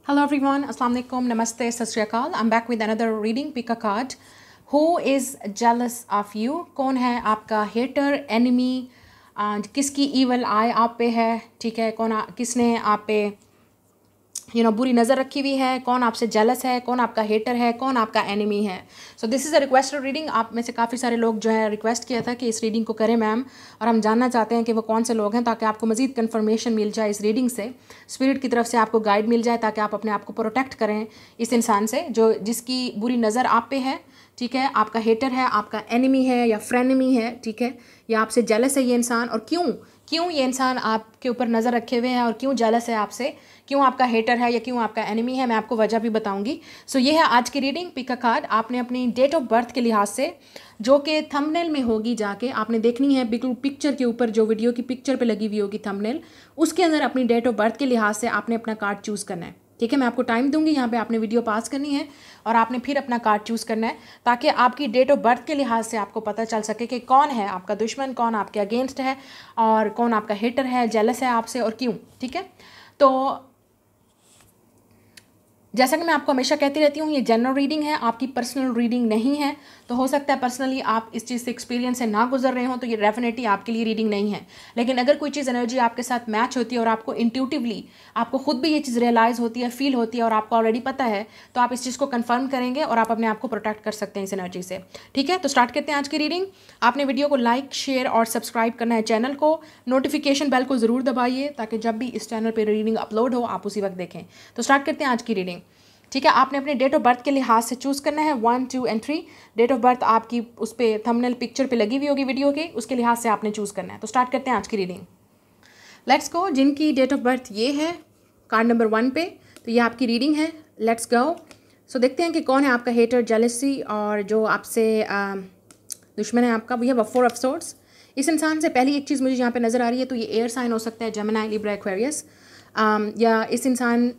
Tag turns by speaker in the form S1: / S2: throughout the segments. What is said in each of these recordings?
S1: Hello everyone, Assalamu alaikum, Namaste, Sat Sri Akal. I'm back with another reading. Pick a card. Who is jealous of you? कौन है आपका hater, enemy? किसकी evil eye आप पे है? ठीक है, किसने आप पे बुरी नज़र रखी हुई है? कौन आपसे जेलस है? कौन आपका हेटर है? कौन आपका एनिमी है? So this is a requested reading. आप में से काफ़ी सारे लोग जो है रिक्वेस्ट किया था कि इस रीडिंग को करें मैम, और हम जानना चाहते हैं कि वो कौन से लोग हैं, ताकि आपको मज़ीद कन्फर्मेशन मिल जाए इस रीडिंग से, स्पिरिट की तरफ से आपको गाइड मिल जाए, ताकि आप अपने आप को प्रोटेक्ट करें इस इंसान से जिसकी बुरी नज़र आप पे है. ठीक है, आपका हेटर है, आपका एनिमी है या फ्रेनेमी है. ठीक है, या आपसे जेलस है ये इंसान, और क्यों ये इंसान आपके ऊपर नज़र रखे हुए हैं, और क्यों जेलस है आपसे, क्यों आपका हेटर है या क्यों आपका एनिमी है, मैं आपको वजह भी बताऊंगी. सो ये है आज की रीडिंग. Pick a card. आपने अपनी डेट ऑफ बर्थ के लिहाज से, जो कि थंबनेल में होगी, जाके आपने देखनी है बिल्कुल पिक्चर के ऊपर, जो वीडियो की पिक्चर पे लगी हुई होगी थंबनेल, उसके अंदर अपनी डेट ऑफ बर्थ के लिहाज से आपने अपना कार्ड चूज़ करना है. ठीक है, मैं आपको टाइम दूंगी, यहाँ पे आपने वीडियो पास करनी है और आपने फिर अपना कार्ड चूज़ करना है, ताकि आपकी डेट ऑफ बर्थ के लिहाज से आपको पता चल सके कि कौन है आपका दुश्मन, कौन आपके अगेंस्ट है, और कौन आपका हेटर है, जेलस है आपसे, और क्यों. ठीक है, तो जैसा कि मैं आपको हमेशा कहती रहती हूँ, ये जनरल रीडिंग है, आपकी पर्सनल रीडिंग नहीं है. तो हो सकता है पर्सनली आप इस चीज़ से एक्सपीरियंस से ना गुजर रहे हो, तो ये डेफिनेटली आपके लिए रीडिंग नहीं है. लेकिन अगर कोई चीज़ एनर्जी आपके साथ मैच होती है और आपको इंट्यूटिवली, आपको खुद भी ये चीज़ रियलाइज़ होती है, फील होती है, और आपको ऑलरेडी पता है, तो आप इस चीज़ को कन्फर्म करेंगे और आप अपने आप को प्रोटेक्ट कर सकते हैं इस एनर्जी से. ठीक है, तो स्टार्ट करते हैं आज की रीडिंग. आपने वीडियो को लाइक, शेयर और सब्सक्राइब करना है चैनल को. नोटिफिकेशन बेल को ज़रूर दबाइए, ताकि जब भी इस चैनल पर रीडिंग अपलोड हो आप उसी वक्त देखें. तो स्टार्ट करते हैं आज की रीडिंग. ठीक है, आपने अपने डेट ऑफ बर्थ के लिहाज से चूज़ करना है 1, 2 और 3. डेट ऑफ बर्थ आपकी उस पर थंबनेल पिक्चर पे लगी हुई होगी वीडियो के, उसके लिहाज से आपने चूज़ करना है. तो स्टार्ट करते हैं आज की रीडिंग. Let's go. जिनकी डेट ऑफ बर्थ ये है कार्ड नंबर 1 पे, तो ये आपकी रीडिंग है. Let's go. सो देखते हैं कि कौन है आपका हेटर, जेलसी, और जो आपसे दुश्मन है आपका. We have a 4 of swords. इस इंसान से पहली एक चीज़ मुझे यहाँ पे नज़र आ रही है, तो ये एयर साइन हो सकता है, जेमिनी, लिब्रा, एक्वेरियस, या इस इंसान,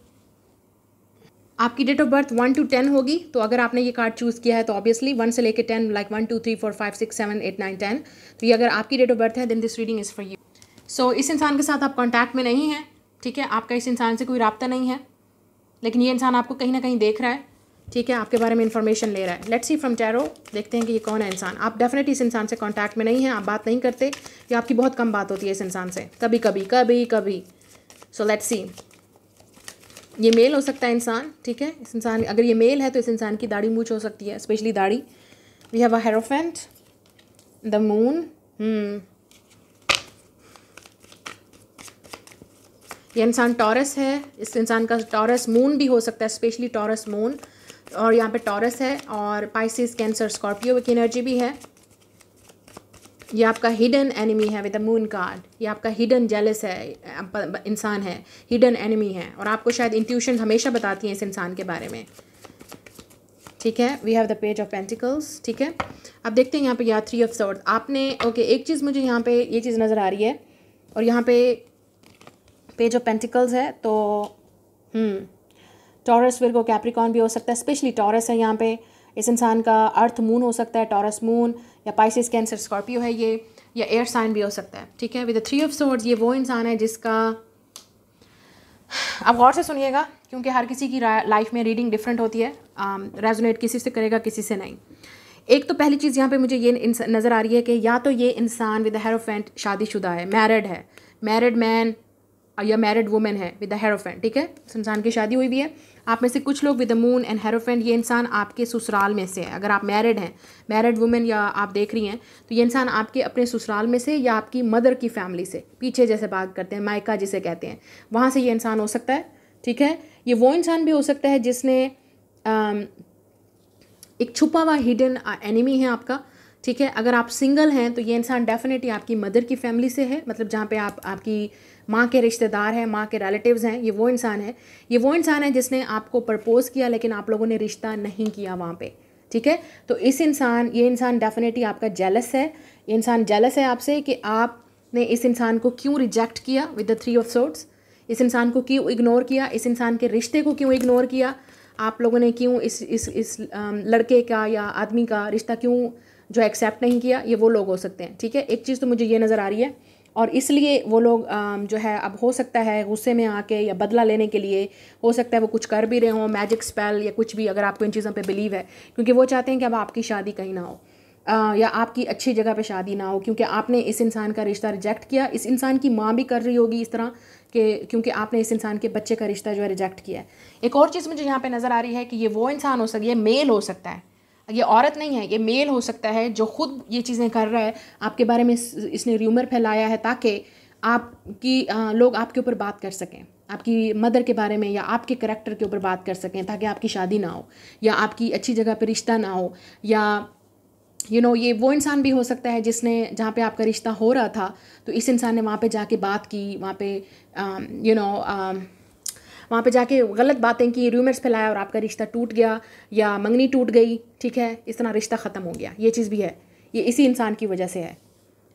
S1: आपकी डेट ऑफ बर्थ 1 to 10 होगी. तो अगर आपने ये कार्ड चूज़ किया है, तो ऑब्वियसली 1 से लेकर 10, लाइक 1 2 3 4 5 6 7 8 9 10, तो ये अगर आपकी डेट ऑफ बर्थ है, then this reading is for you. So इस इंसान के साथ आप कॉन्टैक्ट में नहीं हैं. ठीक है, आपका इस इंसान से कोई रब्ता नहीं है, लेकिन ये इंसान आपको कहीं ना कहीं देख रहा है. ठीक है, आपके बारे में इंफॉर्मेशन ले रहा है. लेट्स सी फ्रॉम टैरो, देखते हैं कि ये कौन है इंसान. आप डेफिनेटली इस इंसान से कॉन्टैक्ट में नहीं हैं, आप बात नहीं करते, या आपकी बहुत कम बात होती है इस इंसान से, कभी कभी. So let's see. ये मेल हो सकता है इंसान. ठीक है, इस इंसान, अगर ये मेल है तो इस इंसान की दाढ़ी मूछ हो सकती है, स्पेशली दाढ़ी. We have a hierophant, the moon. ये इंसान टॉरस है. इस इंसान का टॉरस मून भी हो सकता है, स्पेशली टॉरस मून, और यहाँ पे टॉरस है, और पाइसिस, कैंसर, स्कॉर्पियो की एनर्जी भी है. ये आपका हिडन एनिमी है विद द मून कार्ड. ये आपका हिडन जेलस है इंसान है, हिडन एनिमी है, और आपको शायद इंट्यूशन हमेशा बताती हैं इस इंसान के बारे में. ठीक है, we have the page of pentacles. ठीक है, अब देखते हैं यहाँ पे, या 3 ऑफ सॉर्ड्स. आपने एक चीज़ मुझे यहाँ पे ये चीज़ नज़र आ रही है, और यहाँ पे पेज ऑफ पेंटिकल्स है. तो टॉरस, विर्गो, कैप्रिकॉर्न भी हो सकता है, स्पेशली टॉरस है यहाँ पे. इस इंसान का अर्थ मून हो सकता है, टॉरस मून, या पाइसिस, कैंसर, स्कॉर्पियो है ये, या एयर साइन भी हो सकता है. ठीक है, विद द 3 ऑफ सोर्ड्स, ये वो इंसान है जिसका, आप गौर से सुनिएगा, क्योंकि हर किसी की लाइफ में रीडिंग डिफरेंट होती है. रेजोनेट किसी से करेगा, किसी से नहीं. एक तो पहली चीज़ यहाँ पे मुझे ये नज़र आ रही है कि या तो ये इंसान विद द हेरोफेंट शादीशुदा है, मैरिड है, मैरिड मैन या मैरिड वुमेन है विद द हेरोफेंट. ठीक है, इस इंसान की शादी हुई भी है. आप में से कुछ लोग with the moon and hierophant, ये इंसान आपके ससुराल में से है. अगर आप मैरिड हैं, मैरिड वुमेन, या आप देख रही हैं, तो ये इंसान आपके अपने ससुराल में से, या आपकी मदर की फैमिली से, पीछे जैसे बात करते हैं, मायका जिसे कहते हैं, वहाँ से ये इंसान हो सकता है. ठीक है, ये वो इंसान भी हो सकता है जिसने एक छुपा हुआ हिडन एनिमी है आपका. ठीक है, अगर आप सिंगल हैं, तो ये इंसान डेफिनेटली आपकी मदर की फैमिली से है, मतलब जहाँ पे आपकी माँ के रिश्तेदार हैं, माँ के रिलेटिव्स हैं, ये वो इंसान है. ये वो इंसान है जिसने आपको प्रपोज किया, लेकिन आप लोगों ने रिश्ता नहीं किया वहाँ पे. ठीक है, तो ये इंसान डेफिनेटली आपका जेलस है. ये इंसान जेलस है आपसे कि आपने इस इंसान को क्यों रिजेक्ट किया विद द 3 ऑफ सोर्ड्स. इस इंसान को क्यों इग्नोर किया, इस इंसान के रिश्ते को क्यों इग्नोर किया, आप लोगों ने क्यों इस लड़के का या आदमी का रिश्ता क्यों जो एक्सेप्ट नहीं किया. ये वो लोग हो सकते हैं. ठीक है, एक चीज़ तो मुझे ये नज़र आ रही है, और इसलिए वो लोग जो है अब हो सकता है गुस्से में आके या बदला लेने के लिए हो सकता है वो कुछ कर भी रहे हों, मैजिक स्पेल या कुछ भी, अगर आपको इन चीज़ों पे बिलीव है, क्योंकि वो चाहते हैं कि अब आपकी शादी कहीं ना हो या आपकी अच्छी जगह पे शादी ना हो, क्योंकि आपने इस इंसान का रिश्ता रिजेक्ट किया। इस इंसान की माँ भी कर रही होगी इस तरह कि क्योंकि आपने इस इंसान के बच्चे का रिश्ता जो है रिजेक्ट किया है। एक और चीज़ मुझे यहाँ पे नज़र आ रही है कि ये वो इंसान हो सकता है, ये मेल हो सकता है, ये औरत नहीं है, ये मेल हो सकता है जो खुद ये चीज़ें कर रहा है आपके बारे में। इसने र्यूमर फैलाया है ताकि आपकी लोग आपके ऊपर बात कर सकें, आपकी मदर के बारे में या आपके करैक्टर के ऊपर बात कर सकें, ताकि आपकी शादी ना हो या आपकी अच्छी जगह पर रिश्ता ना हो। या ये वो इंसान भी हो सकता है जिसने जहाँ पे आपका रिश्ता हो रहा था तो इस इंसान ने वहाँ पे जाके बात की, वहाँ पे वहाँ पे जाके गलत बातें की, रूमर्स फैलाया और आपका रिश्ता टूट गया या मंगनी टूट गई, ठीक है, इस तरह रिश्ता ख़त्म हो गया। ये चीज़ भी है, ये इसी इंसान की वजह से है।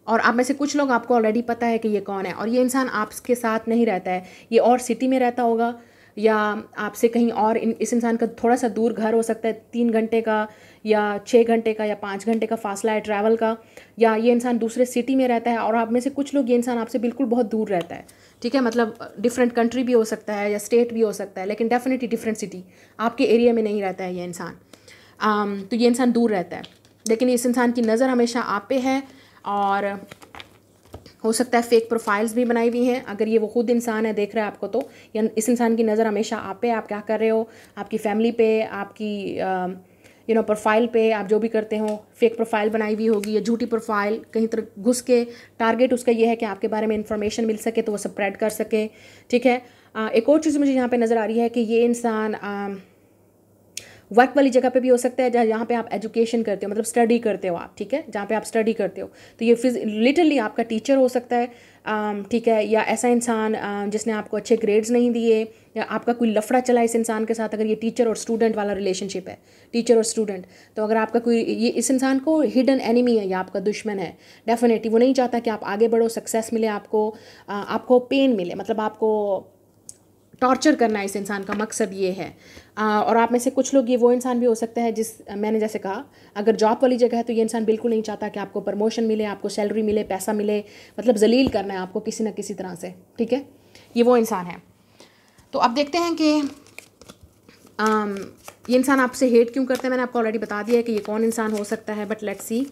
S1: और आप में से कुछ लोग, आपको ऑलरेडी पता है कि ये कौन है, और ये इंसान आपके साथ नहीं रहता है, ये और सिटी में रहता होगा या आपसे कहीं और। इस इंसान का थोड़ा सा दूर घर हो सकता है, 3 घंटे का या 6 घंटे का या 5 घंटे का फासला है ट्रैवल का, या ये इंसान दूसरे सिटी में रहता है। और आप में से कुछ लोग, ये इंसान आपसे बिल्कुल बहुत दूर रहता है, ठीक है, मतलब डिफरेंट कंट्री भी हो सकता है या स्टेट भी हो सकता है, लेकिन डेफिनेटली डिफरेंट सिटी, आपके एरिया में नहीं रहता है ये इंसान। तो ये इंसान दूर रहता है, लेकिन इस इंसान की नज़र हमेशा आप पे है। और हो सकता है फेक प्रोफाइल्स भी बनाई हुई हैं, अगर ये वो खुद इंसान है देख रहा है आपको तो, या इस इंसान की नज़र हमेशा आप पे, आप क्या कर रहे हो, आपकी फैमिली पे, आपकी प्रोफाइल पे, आप जो भी करते हो, फेक प्रोफाइल बनाई हुई होगी या झूठी प्रोफाइल, कहीं तरह घुस के टारगेट उसका ये है कि आपके बारे में इंफॉर्मेशन मिल सके तो वो स्प्रेड कर सके, ठीक है। एक और चीज़ मुझे यहाँ पे नज़र आ रही है कि ये इंसान वर्क वाली जगह पे भी हो सकता है, जहाँ पे आप एजुकेशन करते हो, मतलब स्टडी करते हो आप, ठीक है, जहाँ पे आप स्टडी करते हो, तो ये लिटरली आपका टीचर हो सकता है, ठीक है, या ऐसा इंसान जिसने आपको अच्छे ग्रेड्स नहीं दिए, या आपका कोई लफड़ा चला इस इंसान के साथ। अगर ये टीचर और स्टूडेंट वाला रिलेशनशिप है, टीचर और स्टूडेंट, तो अगर आपका कोई, ये इस इंसान को हिडन एनिमी है या आपका दुश्मन है डेफिनेटली। वो नहीं चाहता कि आप आगे बढ़ो, सक्सेस मिले आपको पेन मिले, मतलब आपको टॉर्चर करना है इस इंसान का मकसद ये है। और आप में से कुछ लोग, ये वो इंसान भी हो सकता है जिस, मैंने जैसे कहा, अगर जॉब वाली जगह है तो ये इंसान बिल्कुल नहीं चाहता कि आपको प्रमोशन मिले, आपको सैलरी मिले, पैसा मिले, मतलब जलील करना है आपको किसी न किसी तरह से, ठीक है, ये वो इंसान है। तो अब देखते हैं कि ये इंसान आपसे हेट क्यों करता है। मैंने आपको ऑलरेडी बता दिया है कि ये कौन इंसान हो सकता है, बट लेट्स सी,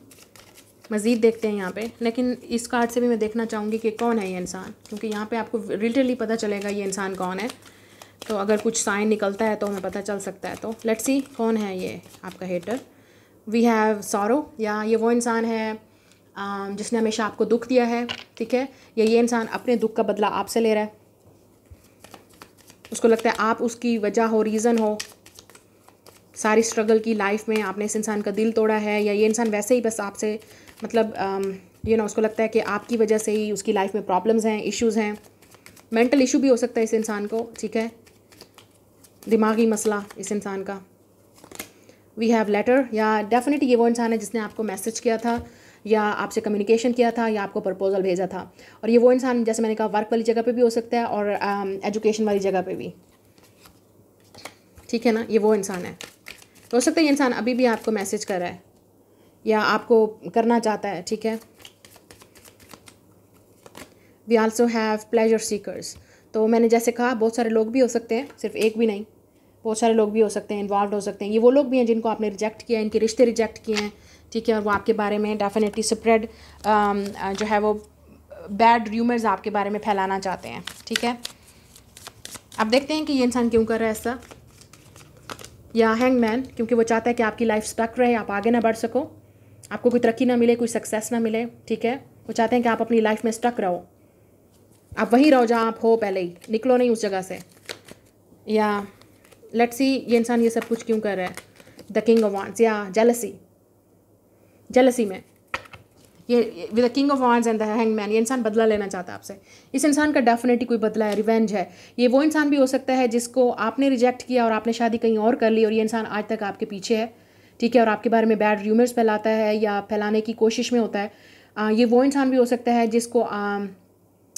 S1: मज़ीद देखते हैं यहाँ पे। लेकिन इस कार्ड से भी मैं देखना चाहूँगी कि कौन है ये इंसान, क्योंकि यहाँ पे आपको रिलेटली पता चलेगा ये इंसान कौन है। तो अगर कुछ साइन निकलता है तो हमें पता चल सकता है। तो लेट्स सी कौन है ये आपका हेटर। वी हैव सॉरो, या ये वो इंसान है जिसने हमेशा आपको दुख दिया है, ठीक है, या ये इंसान अपने दुख का बदला आपसे ले रहा है। उसको लगता है आप उसकी वजह हो, रीज़न हो सारी स्ट्रगल की लाइफ में, आपने इस इंसान का दिल तोड़ा है, या ये इंसान वैसे ही बस आपसे, मतलब उसको लगता है कि आपकी वजह से ही उसकी लाइफ में प्रॉब्लम्स हैं, इश्यूज़ हैं। मेंटल इशू भी हो सकता है इस इंसान को, ठीक है, दिमागी मसला इस इंसान का। वी हैव लेटर, या डेफिनेटली ये वो इंसान है जिसने आपको मैसेज किया था या आपसे कम्युनिकेशन किया था या आपको प्रपोजल भेजा था। और ये वो इंसान, जैसे मैंने कहा, वर्क वाली जगह पे भी हो सकता है और एजुकेशन वाली जगह पे भी, ठीक है ना, ये वो इंसान है। तो हो सकता है ये इंसान अभी भी आपको मैसेज कर रहा है या आपको करना चाहता है, ठीक है। We also have pleasure seekers. तो मैंने जैसे कहा, बहुत सारे लोग भी हो सकते हैं, सिर्फ एक भी नहीं, बहुत सारे लोग भी हो सकते हैं, इन्वॉल्व हो सकते हैं। ये वो लोग भी हैं जिनको आपने रिजेक्ट किया, इनके रिश्ते रिजेक्ट किए हैं, ठीक है, और वो आपके बारे में डेफिनेटली स्प्रेड जो है वो बैड र्यूमर्स आपके बारे में फैलाना चाहते हैं, ठीक है। अब देखते हैं कि ये इंसान क्यों कर रहा है ऐसा। या हैंगमैन, क्योंकि वो चाहता है कि आपकी लाइफ स्टक रहे, आप आगे ना बढ़ सको, आपको कोई तरक्की ना मिले, कोई सक्सेस ना मिले, ठीक है। वो चाहते हैं कि आप अपनी लाइफ में स्टक रहो, आप वहीं रहो जहाँ आप हो पहले ही, निकलो नहीं उस जगह से। या लेट्स सी ये इंसान ये सब कुछ क्यों कर रहा है। द किंग ऑफ वांड्स, या जेलसी में ये with the king of wands and the hangman, ये इंसान बदला लेना चाहता है आपसे। इस इंसान का डेफिनेटली कोई बदला है, रिवेंज है। ये वो इंसान भी हो सकता है जिसको आपने रिजेक्ट किया और आपने शादी कहीं और कर ली और ये इंसान आज तक आपके पीछे है, ठीक है, और आपके बारे में बैड र्यूमर्स फैलाता है या फैलाने की कोशिश में होता है। ये वो इंसान भी हो सकता है जिसको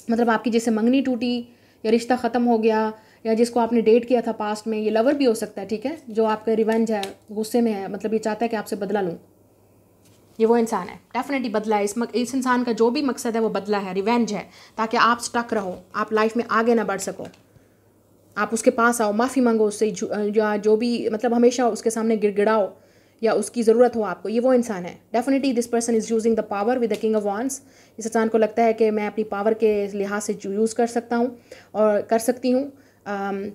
S1: मतलब आपकी जैसे मंगनी टूटी या रिश्ता ख़त्म हो गया, या जिसको आपने डेट किया था पास्ट में, ये लवर भी हो सकता है, ठीक है, जो आपका रिवेंज है, गुस्से में है, मतलब ये चाहता है कि आपसे बदला लूँ। ये वो इंसान है, डेफिनेटली बदला है। इस इंसान का जो भी मकसद है वो बदला है, रिवेंज है, ताकि आप स्टक रहो, आप लाइफ में आगे ना बढ़ सको। आप उसके पास आओ, माफ़ी मांगो उससे, या जो भी मतलब हमेशा उसके सामने गिड़गिड़ाओ या उसकी ज़रूरत हो आपको। ये वो इंसान है। Definitely this person is using the power with the king of wands. इस इंसान को लगता है कि मैं अपनी पावर के लिहाज से यूज़ कर सकता हूँ और कर सकती हूँ।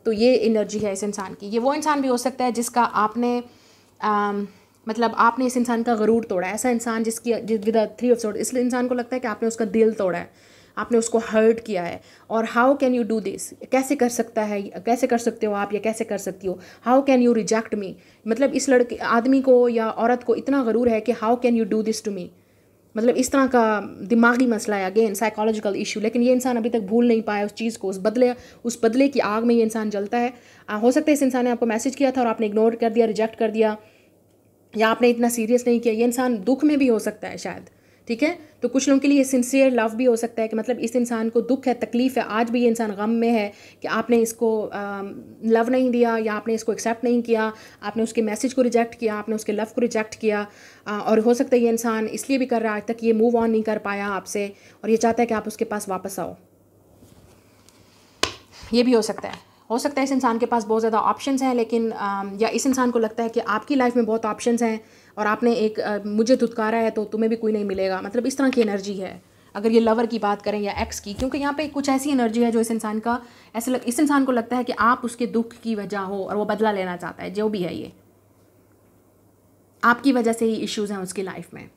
S1: तो ये एनर्जी है इस इंसान की। ये वो इंसान भी हो सकता है जिसका आपने मतलब आपने इस इंसान का गरूर तोड़ा है। ऐसा इंसान जिसकी विद द 3 ऑफ स्वॉर्ड्स, इसलिए इंसान को लगता है कि आपने उसका दिल तोड़ा है, आपने उसको हर्ट किया है। और how can you do this, कैसे कर सकता है, कैसे कर सकते हो आप, या कैसे कर सकती हो। हाउ कैन यू रिजेक्ट मी, मतलब इस लड़के आदमी को या औरत को इतना गरूर है कि how can you do this to me, मतलब इस तरह का दिमागी मसला है, अगेन साइकोलॉजिकल इशू। लेकिन ये इंसान अभी तक भूल नहीं पाया उस चीज़ को, उस बदले की आग में ये इंसान जलता है। हो सकता है इस इंसान ने आपको मैसेज किया था और आपने इग्नोर कर दिया, रिजेक्ट कर दिया, या आपने इतना सीरियस नहीं किया। ये इंसान दुख में भी हो सकता है शायद, ठीक है। तो कुछ लोगों के लिए सिंसियर लव भी हो सकता है कि मतलब इस इंसान को दुख है, तकलीफ़ है, आज भी ये इंसान गम में है कि आपने इसको लव नहीं दिया, या आपने इसको एक्सेप्ट नहीं किया, आपने उसके मैसेज को रिजेक्ट किया, आपने उसके लव को रिजेक्ट किया। और हो सकता है ये इंसान इसलिए भी कर रहा है, आज तक ये मूव ऑन नहीं कर पाया आपसे, और ये चाहता है कि आप उसके पास वापस आओ। ये भी हो सकता है। हो सकता है इस इंसान के पास बहुत ज़्यादा ऑप्शंस हैं, लेकिन या इस इंसान को लगता है कि आपकी लाइफ में बहुत ऑप्शंस हैं और आपने एक मुझे धुतकारा है तो तुम्हें भी कोई नहीं मिलेगा, मतलब इस तरह की एनर्जी है। अगर ये लवर की बात करें या एक्स की, क्योंकि यहाँ पे कुछ ऐसी एनर्जी है जो इस इंसान का इस इंसान को लगता है कि आप उसके दुख की वजह हो और वो बदला लेना चाहता है। जो भी है ये आपकी वजह से ही इश्यूज़ हैं उसकी लाइफ में,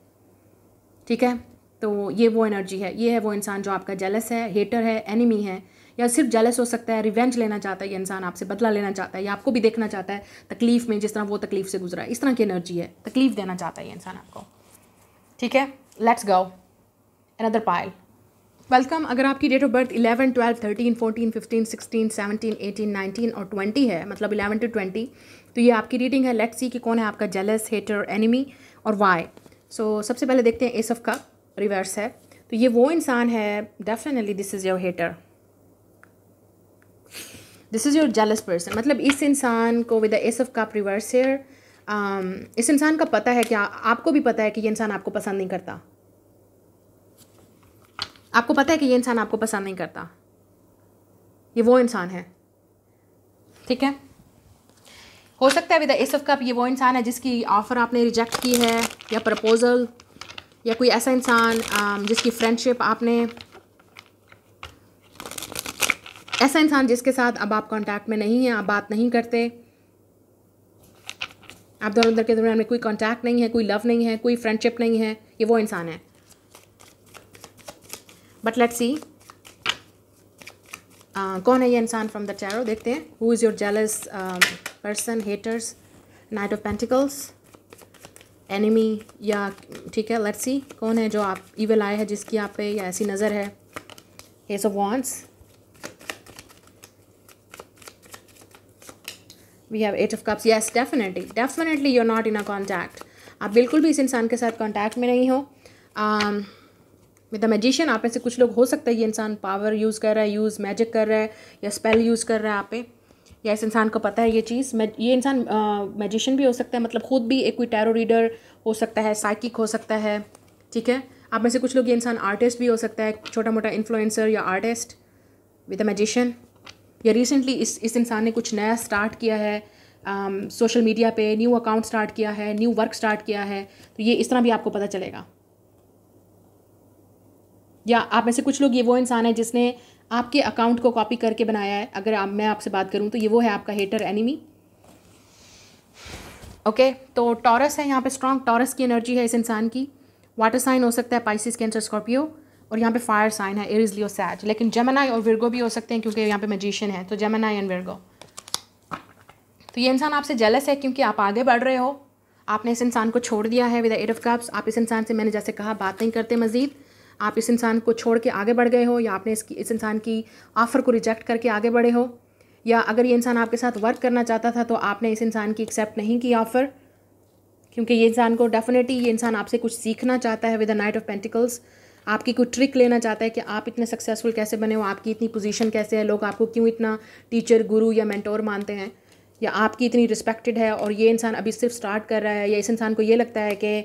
S1: ठीक है। तो ये वो एनर्जी है, ये है वो इंसान जो आपका जेलस है, हेटर है, एनिमी है, या सिर्फ जेलस हो सकता है, रिवेंज लेना चाहता है ये इंसान, आपसे बदला लेना चाहता है, या आपको भी देखना चाहता है तकलीफ़ में जिस तरह वो तकलीफ़ से गुजरा है। इस तरह की एनर्जी है, तकलीफ़ देना चाहता है ये इंसान आपको, ठीक है। Let's go another pile. Welcome. अगर आपकी डेट ऑफ बर्थ 11, 12, 13, 14, 15, 16, 17, 18, 19 और 20 है, मतलब 11 to 20, तो ये आपकी रीडिंग है। लेट्स सी कि कौन है आपका जेलस, हेटर, एनिमी और वाई। सो सबसे पहले देखते हैं एस ऑफ कप रिवर्स है, तो ये वो इंसान है, definitely this is your hater, this is your jealous person. मतलब इस इंसान को with the ace of cup reverse here, इस इंसान का पता है कि आपको भी पता है कि ये इंसान आपको पसंद नहीं करता, आपको पता है कि ये इंसान आपको पसंद नहीं करता। ये वो इंसान है, ठीक है। हो सकता है with the ace of cup ये वो इंसान है जिसकी ऑफ़र आपने रिजेक्ट की है, या प्रपोजल, या कोई ऐसा इंसान जिसकी फ्रेंडशिप आपने, ऐसा इंसान जिसके साथ अब आप कांटेक्ट में नहीं हैं, आप बात नहीं करते, आप दोनों के दरमियान में कोई कांटेक्ट नहीं है, कोई लव नहीं है, कोई फ्रेंडशिप नहीं है। ये वो इंसान है। बट लेट्स सी कौन है ये इंसान फ्रॉम द टैरो। देखते हैं who is your jealous person, haters, night of pentacles, enemy, या ठीक है। लेट्स सी कौन है जो आप इविल आए है जिसकी आप पे या ऐसी नज़र है। Ace of wands, we have 8 of cups. Yes, definitely you are not in a contact. आप बिल्कुल भी इस इंसान के साथ कॉन्टैक्ट में नहीं हो। विद द मैजिशियन, आप में से कुछ लोग हो सकता है ये इंसान पावर यूज़ कर रहा है, मैजिक कर रहा है, या स्पेल यूज़ कर रहा है आप पे, या इस इंसान को पता है ये चीज़। ये इंसान मैजिशियन भी हो सकता है, मतलब खुद भी एक कोई टैरो रीडर हो सकता है, साइकिक हो सकता है, ठीक है। आप में से कुछ लोग ये इंसान आर्टिस्ट भी हो सकता है, छोटा मोटा इन्फ्लुएंसर या आर्टिस्ट विद द मैजिशियन, या रिसेंटली इस इंसान ने कुछ नया स्टार्ट किया है, सोशल मीडिया पे न्यू अकाउंट स्टार्ट किया है, न्यू वर्क स्टार्ट किया है, तो ये इस तरह भी आपको पता चलेगा। या आप में से कुछ लोग ये वो इंसान है जिसने आपके अकाउंट को कॉपी करके बनाया है। अगर मैं आपसे बात करूं तो ये वो है आपका हेटर, एनिमी, ओके। तो टॉरस है यहाँ पे, स्ट्रॉन्ग टॉरस की एनर्जी है इस इंसान की। वाटर साइन हो सकता है पाइसिस, कैंसर, स्कॉर्पियो, और यहाँ पे फायर साइन है एरीज, लियो, सैज, लेकिन जेमिनी और विर्गो भी हो सकते हैं क्योंकि यहाँ पे मैजिशियन है, तो जेमिनी एंड विर्गो। तो ये इंसान आपसे जेलस है क्योंकि आप आगे बढ़ रहे हो, आपने इस इंसान को छोड़ दिया है विद द 8 ऑफ कप्स। आप इस इंसान से, मैंने जैसे कहा, बात नहीं करते मज़ीद, आप इस इंसान को छोड़ के आगे बढ़ गए हो, या आपने इस इंसान की ऑफ़र को रिजेक्ट करके आगे बढ़े हो, या अगर ये इंसान आपके साथ वर्क करना चाहता था तो आपने इस इंसान की एक्सेप्ट नहीं की ऑफ़र, क्योंकि ये इंसान को डेफिनेटली ये इंसान आपसे कुछ सीखना चाहता है with the night of pentacles. आपकी कोई ट्रिक लेना चाहता है कि आप इतने सक्सेसफुल कैसे बने हो, आपकी इतनी पोजीशन कैसे है, लोग आपको क्यों इतना टीचर, गुरु या मेंटोर मानते हैं। या आपकी इतनी रिस्पेक्टेड है और ये इंसान अभी सिर्फ स्टार्ट कर रहा है, या इस इंसान को ये लगता है कि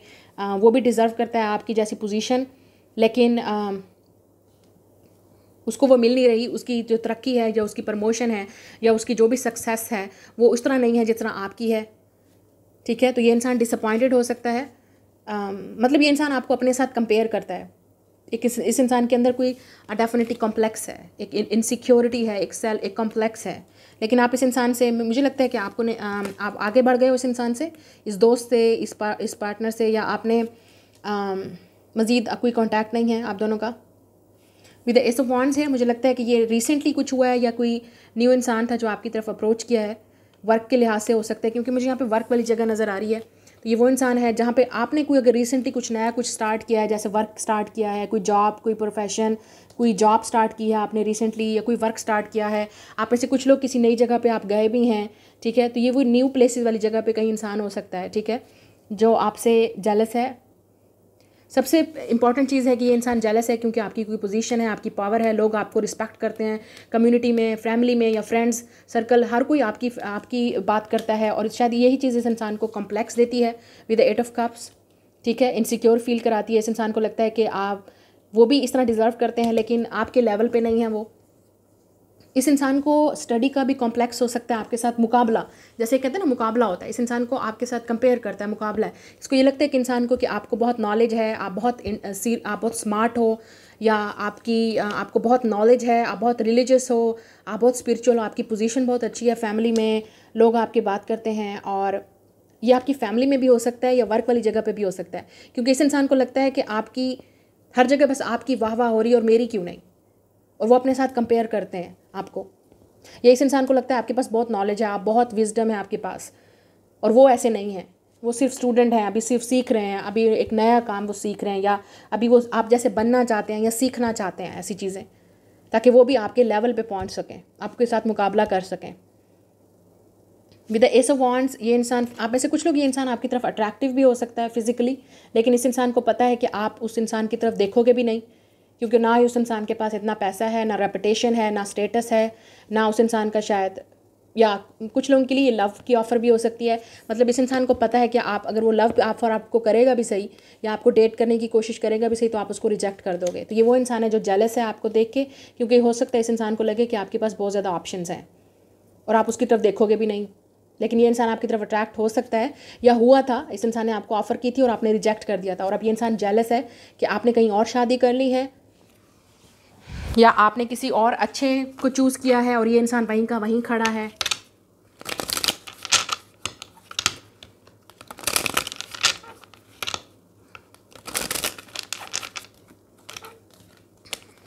S1: वो भी डिज़र्व करता है आपकी जैसी पोजीशन, लेकिन उसको वो मिल नहीं रही, उसकी जो तरक्की है या उसकी प्रमोशन है या उसकी जो भी सक्सेस है वो उस तरह नहीं है जिस तरह आपकी है, ठीक है। तो ये इंसान डिसअपॉइंटेड हो सकता है। मतलब ये इंसान आपको अपने साथ कंपेयर करता है। इस इंसान के अंदर कोई डेफिनेटली कॉम्प्लेक्स है, एक इनसिक्योरिटी है, एक कॉम्प्लेक्स है। लेकिन आप इस इंसान से, मुझे लगता है कि आप आगे बढ़ गए हो इस इंसान से, इस दोस्त से, इस पार्टनर से, या आपने मज़ीद कोई कांटेक्ट नहीं है आप दोनों का। With the ace of wands है, मुझे लगता है कि ये रिसेंटली कुछ हुआ है या कोई न्यू इंसान था जो आपकी तरफ अप्रोच किया है। वर्क के लिहाज से हो सकता है, क्योंकि मुझे यहाँ पे वर्क वाली जगह नज़र आ रही है। तो ये वो इंसान है जहाँ पे आपने कोई अगर रिसेंटली कुछ नया कुछ स्टार्ट किया है, जैसे वर्क स्टार्ट किया है, कोई जॉब, कोई प्रोफेशन, कोई जॉब स्टार्ट की है आपने रिसेंटली, या कोई वर्क स्टार्ट किया है। आप में से कुछ लोग किसी नई जगह पे आप गए भी हैं, ठीक है। तो ये वो न्यू प्लेसेस वाली जगह पे कहीं इंसान हो सकता है, ठीक है, जो आपसे जेलस है। सबसे इंपॉर्टेंट चीज़ है कि ये इंसान जेलस है क्योंकि आपकी कोई पोजीशन है, आपकी पावर है, लोग आपको रिस्पेक्ट करते हैं, कम्युनिटी में, फैमिली में या फ्रेंड्स सर्कल, हर कोई आपकी बात करता है। और शायद यही चीज़ इस इंसान को कॉम्प्लेक्स देती है विद द 8 ऑफ कप्स, ठीक है। इनसिक्योर फील कराती है। इस इंसान को लगता है कि आप वो भी इस तरह डिज़र्व करते हैं लेकिन आपके लेवल पे नहीं है वो। इस इंसान को स्टडी का भी कॉम्प्लेक्स हो सकता है आपके साथ, मुकाबला, जैसे कहते हैं ना मुकाबला होता है, इस इंसान को आपके साथ कंपेयर करता है, मुकाबला है। इसको ये लगता है कि इंसान को कि आपको बहुत नॉलेज है, आप बहुत स्मार्ट हो, या आपको बहुत नॉलेज है, आप बहुत रिलीजियस हो, आप बहुत स्पिरिचुअल हो, आपकी पोजीशन बहुत अच्छी है, फैमिली में लोग आपकी बात करते हैं। और ये आपकी फैमिली में भी हो सकता है या वर्क वाली जगह पे भी हो सकता है, क्योंकि इस इंसान को लगता है कि आपकी हर जगह बस आपकी वाह वाह हो रही है और मेरी क्यों नहीं, और वो अपने साथ कंपेयर करते हैं आपको। या इस इंसान को लगता है आपके पास बहुत नॉलेज है, आप बहुत विजडम है आपके पास, और वो ऐसे नहीं है, वो सिर्फ स्टूडेंट हैं, अभी सिर्फ सीख रहे हैं, अभी एक नया काम वो सीख रहे हैं, या अभी वो आप जैसे बनना चाहते हैं या सीखना चाहते हैं ऐसी चीज़ें, ताकि वो भी आपके लेवल पे पहुंच सकें, आपके साथ मुकाबला कर सकें। With the ace of wands, ये इंसान, आप में से कुछ लोग, ये इंसान आपकी तरफ अट्रैक्टिव भी हो सकता है फिजिकली, लेकिन इस इंसान को पता है कि आप उस इंसान की तरफ देखोगे भी नहीं, क्योंकि ना ही उस इंसान के पास इतना पैसा है, ना रेपुटेशन है, ना स्टेटस है, ना उस इंसान का शायद, या कुछ लोगों के लिए लव की ऑफ़र भी हो सकती है। मतलब इस इंसान को पता है कि आप अगर वो लव ऑफ़र आपको करेगा भी सही, या आपको डेट करने की कोशिश करेगा भी सही, तो आप उसको रिजेक्ट कर दोगे। तो ये वो इंसान है जो जेलस है आपको देख के, क्योंकि हो सकता है इस इंसान को लगे कि आपके पास बहुत ज़्यादा ऑप्शंस हैं और आप उसकी तरफ देखोगे भी नहीं। लेकिन ये इंसान आपकी तरफ अट्रैक्ट हो सकता है, या हुआ था, इस इंसान ने आपको ऑफ़र की थी और आपने रिजेक्ट कर दिया था, और अब ये इंसान जेलस है कि आपने कहीं और शादी कर ली है, या आपने किसी और अच्छे को चूज़ किया है और ये इंसान वहीं का वहीं खड़ा है।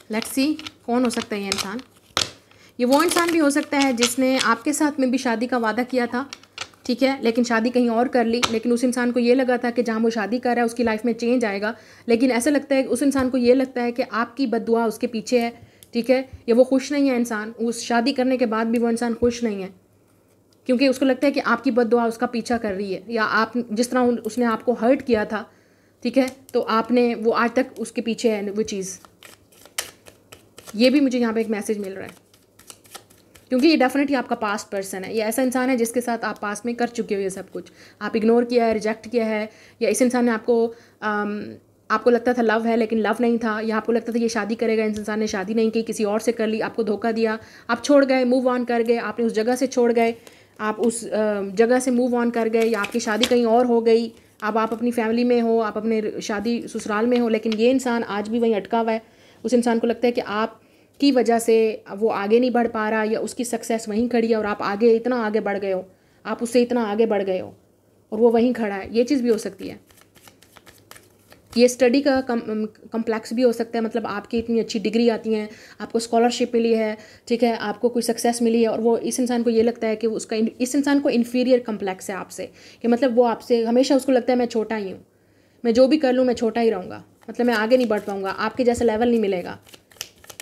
S1: लेट्स सी कौन हो सकता है ये इंसान। ये वो इंसान भी हो सकता है जिसने आपके साथ में भी शादी का वादा किया था, ठीक है, लेकिन शादी कहीं और कर ली। लेकिन उस इंसान को ये लगा था कि जहाँ वो शादी कर रहा है उसकी लाइफ में चेंज आएगा, लेकिन ऐसा लगता है उस इंसान को ये लगता है कि आपकी बद्दुआ उसके पीछे है, ठीक है। ये वो खुश नहीं है इंसान, उस शादी करने के बाद भी वो इंसान खुश नहीं है, क्योंकि उसको लगता है कि आपकी बद्दुआ उसका पीछा कर रही है, या आप जिस तरह उसने आपको हर्ट किया था, ठीक है, तो आपने वो आज तक उसके पीछे है वो चीज़। ये भी मुझे यहाँ पे एक मैसेज मिल रहा है, क्योंकि ये डेफिनेटली आपका पास्ट पर्सन है। ये ऐसा इंसान है जिसके साथ आप पास्ट में कर चुके हो ये सब कुछ, आप इग्नोर किया है, रिजेक्ट किया है, या इस इंसान ने आपको लगता था लव है लेकिन लव नहीं था, या आपको लगता था ये शादी करेगा, इस इंसान ने शादी नहीं की, किसी और से कर ली, आपको धोखा दिया, आप छोड़ गए, मूव ऑन कर गए, आपने उस जगह से छोड़ गए, आप उस जगह से मूव ऑन कर गए, या आपकी शादी कहीं और हो गई, अब आप अपनी फैमिली में हो, आप अपने शादी ससुराल में हो, लेकिन ये इंसान आज भी वहीं अटका हुआ है। उस इंसान को लगता है कि आप की वजह से वो आगे नहीं बढ़ पा रहा, या उसकी सक्सेस वहीं खड़ी है और आप आगे इतना आगे बढ़ गए हो, आप उससे इतना आगे बढ़ गए हो और वो वहीं खड़ा है। ये चीज़ भी हो सकती है। ये स्टडी का कम्प्लेक्स भी हो सकता है, मतलब आपकी इतनी अच्छी डिग्री आती हैं, आपको स्कॉलरशिप मिली है, ठीक है, आपको कोई सक्सेस मिली है, और वो इस इंसान को ये लगता है कि इस इंसान को इन्फीरियर कम्प्लेक्स है आपसे, कि मतलब वो आपसे हमेशा उसको लगता है मैं छोटा ही हूँ, मैं जो भी कर लूँ मैं छोटा ही रहूँगा, मतलब मैं आगे नहीं बढ़ पाऊँगा, आपके जैसा लेवल नहीं मिलेगा।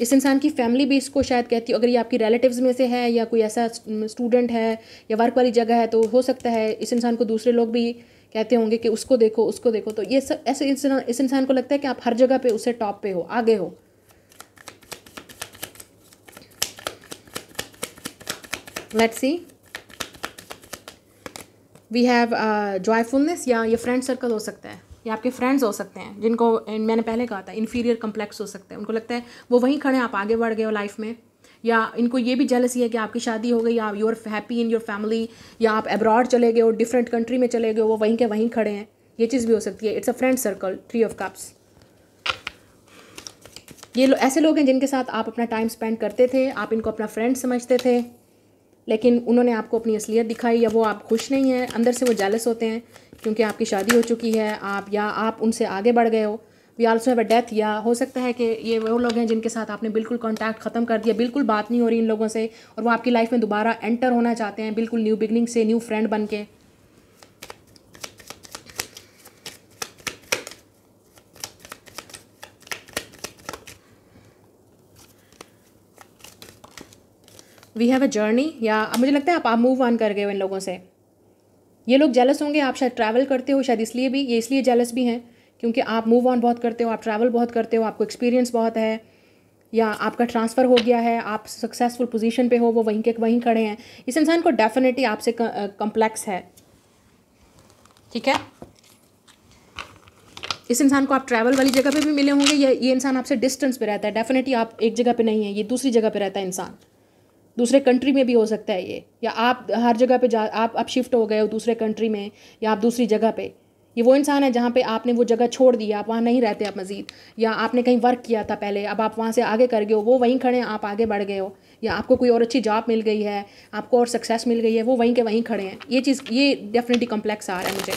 S1: इस इंसान की फैमिली भी इसको शायद कहती है, अगर ये आपकी रिलेटिव्स में से है या कोई ऐसा स्टूडेंट है या वर्क वाली जगह है, तो हो सकता है इस इंसान को दूसरे लोग भी कहते होंगे कि उसको देखो उसको देखो। तो ये सब ऐसे इस इंसान को लगता है कि आप हर जगह पे उससे टॉप पे हो, आगे हो। Let's see we have joyfulness, या ये फ्रेंड सर्कल हो सकता है, या आपके फ्रेंड्स हो सकते हैं जिनको मैंने पहले कहा था इन्फीरियर कम्प्लेक्स हो सकता है, उनको लगता है वो वहीं खड़े हैं, आप आगे बढ़ गए हो लाइफ में, या इनको ये भी जेलसी है कि आपकी शादी हो गई, आप you are happy in your family, या आप अब्रॉड चले गए हो, डिफरेंट कंट्री में चले गए हो, वो वहीं के वहीं खड़े हैं, ये चीज़ भी हो सकती है। It's a friend circle, 3 of cups. ये ऐसे लोग हैं जिनके साथ आप अपना टाइम स्पेंड करते थे, आप इनको अपना फ्रेंड समझते थे, लेकिन उन्होंने आपको अपनी असलियत दिखाई, या वो आप खुश नहीं हैं, अंदर से वो जेलस होते हैं क्योंकि आपकी शादी हो चुकी है, आप उनसे आगे बढ़ गए हो। We also have a death, या हो सकता है कि ये वो लोग हैं जिनके साथ आपने बिल्कुल कांटेक्ट ख़त्म कर दिया, बिल्कुल बात नहीं हो रही इन लोगों से, और वो आपकी लाइफ में दोबारा एंटर होना चाहते हैं बिल्कुल न्यू बिगनिंग से, न्यू फ्रेंड बन के। वी हैव अ जर्नी, या मुझे लगता है आप मूव ऑन कर गए हो इन लोगों से। ये लोग जेलस होंगे, आप शायद ट्रैवल करते हो, शायद इसलिए भी ये इसलिए जेलस भी हैं क्योंकि आप मूव ऑन बहुत करते हो, आप ट्रैवल बहुत करते हो, आपको एक्सपीरियंस बहुत है, या आपका ट्रांसफ़र हो गया है, आप सक्सेसफुल पोजीशन पे हो, वो वहीं के वहीं खड़े हैं। इस इंसान को डेफिनेटली आपसे कम्प्लेक्स है, ठीक है। इस इंसान को आप ट्रैवल वाली जगह पे भी मिले होंगे, ये इंसान आपसे डिस्टेंस पे रहता है, डेफिनेटली आप एक जगह पे नहीं है, ये दूसरी जगह पे रहता है इंसान, दूसरे कंट्री में भी हो सकता है ये, या आप हर जगह पे आप शिफ्ट हो गए हो दूसरे कंट्री में, या आप दूसरी जगह पे। ये वो इंसान है जहाँ पे आपने वो जगह छोड़ दी, आप वहाँ नहीं रहते आप मज़ीद, या आपने कहीं वर्क किया था पहले, अब आप वहाँ से आगे कर गए हो, वो वहीं खड़े हैं, आप आगे बढ़ गए हो, या आपको कोई और अच्छी जॉब मिल गई है, आपको और सक्सेस मिल गई है, वो वहीं के वहीं खड़े हैं। ये चीज़ ये डेफिनेटली कम्प्लेक्स आ रहा है मुझे।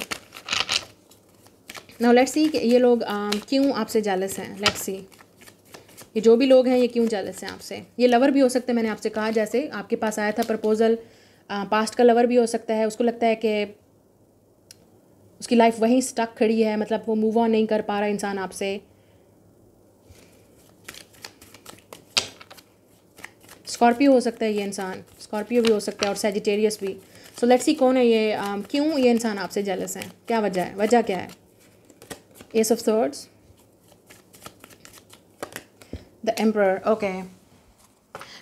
S1: नाउ लेट्स सी कि ये लोग क्यों आपसे जेलस हैं। लेट्स सी ये जो भी लोग हैं ये क्यों जेलस हैं आपसे। ये लवर भी हो सकते हैं, मैंने आपसे कहा, जैसे आपके पास आया था प्रपोजल, पास्ट का लवर भी हो सकता है, उसको लगता है कि उसकी लाइफ वहीं स्टक खड़ी है, मतलब वो मूव ऑन नहीं कर पा रहा इंसान आपसे। स्कॉर्पियो हो सकता है ये इंसान, स्कॉर्पियो भी हो सकता है, और सैजिटेरियस भी। सो लेट्स सी कौन है ये, क्यों ये इंसान आपसे जेलस है, क्या वजह है, वजह क्या है। Ace of swords, the emperor, okay.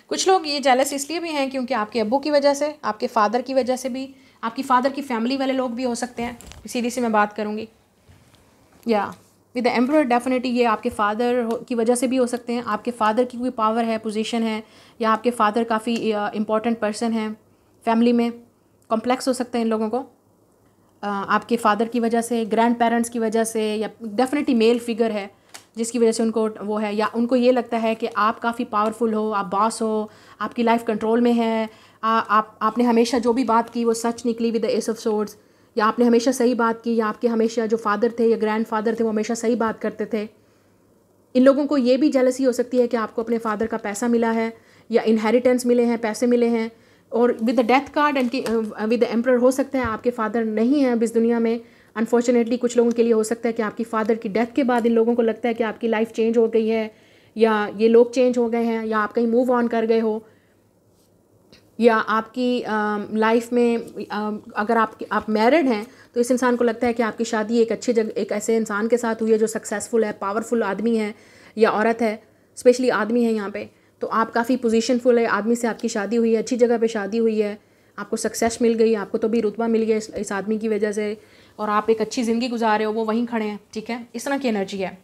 S1: कुछ लोग ये जेलस इसलिए भी हैं क्योंकि आपके अब्बू की वजह से, आपके फादर की वजह से भी, आपकी फादर की फैमिली वाले लोग भी हो सकते हैं, सीधी सी मैं बात करूँगी। या विद द एम्परर डेफिनेटली ये आपके फादर की वजह से भी हो सकते हैं, आपके फादर की कोई पावर है, पोजीशन है, या आपके फादर काफ़ी इंपॉर्टेंट पर्सन है फैमिली में। कॉम्प्लेक्स हो सकते हैं इन लोगों को आपके फादर की वजह से, ग्रैंड पेरेंट्स की वजह से, या डेफिनेटली मेल फिगर है जिसकी वजह से उनको वो है, या उनको ये लगता है कि आप काफ़ी पावरफुल हो, आप बॉस हो, आपकी लाइफ कंट्रोल में है, आपने हमेशा जो भी बात की वो सच निकली with the ace of swords, या आपने हमेशा सही बात की, या आपके हमेशा जो फादर थे या ग्रैंड फादर थे वो हमेशा सही बात करते थे। इन लोगों को ये भी जेलसी हो सकती है कि आपको अपने फादर का पैसा मिला है, या इनहेरिटेंस मिले हैं, पैसे मिले हैं। और with the death card and with the emperor हो सकता है आपके फादर नहीं हैं अब इस दुनिया में। अनफॉर्चुनेटली कुछ लोगों के लिए हो सकता है कि आपकी फादर की डेथ के बाद इन लोगों को लगता है कि आपकी लाइफ चेंज हो गई है, या ये लोग चेंज हो गए हैं, या आप कहीं मूव ऑन कर गए हो, या आपकी लाइफ में अगर आप मैरिड हैं तो इस इंसान को लगता है कि आपकी शादी एक अच्छी जगह, एक ऐसे इंसान के साथ हुई है जो सक्सेसफुल है, पावरफुल आदमी है या औरत है, स्पेशली आदमी है यहाँ पे, तो आप काफ़ी पोजीशनफुल है, आदमी से आपकी शादी हुई है, अच्छी जगह पे शादी हुई है, आपको सक्सेस मिल गई, आपको तो भी रुतबा मिल गया इस आदमी की वजह से, और आप एक अच्छी ज़िंदगी गुजार रहे हो, वो वहीं खड़े हैं, ठीक है। इस तरह की एनर्जी है।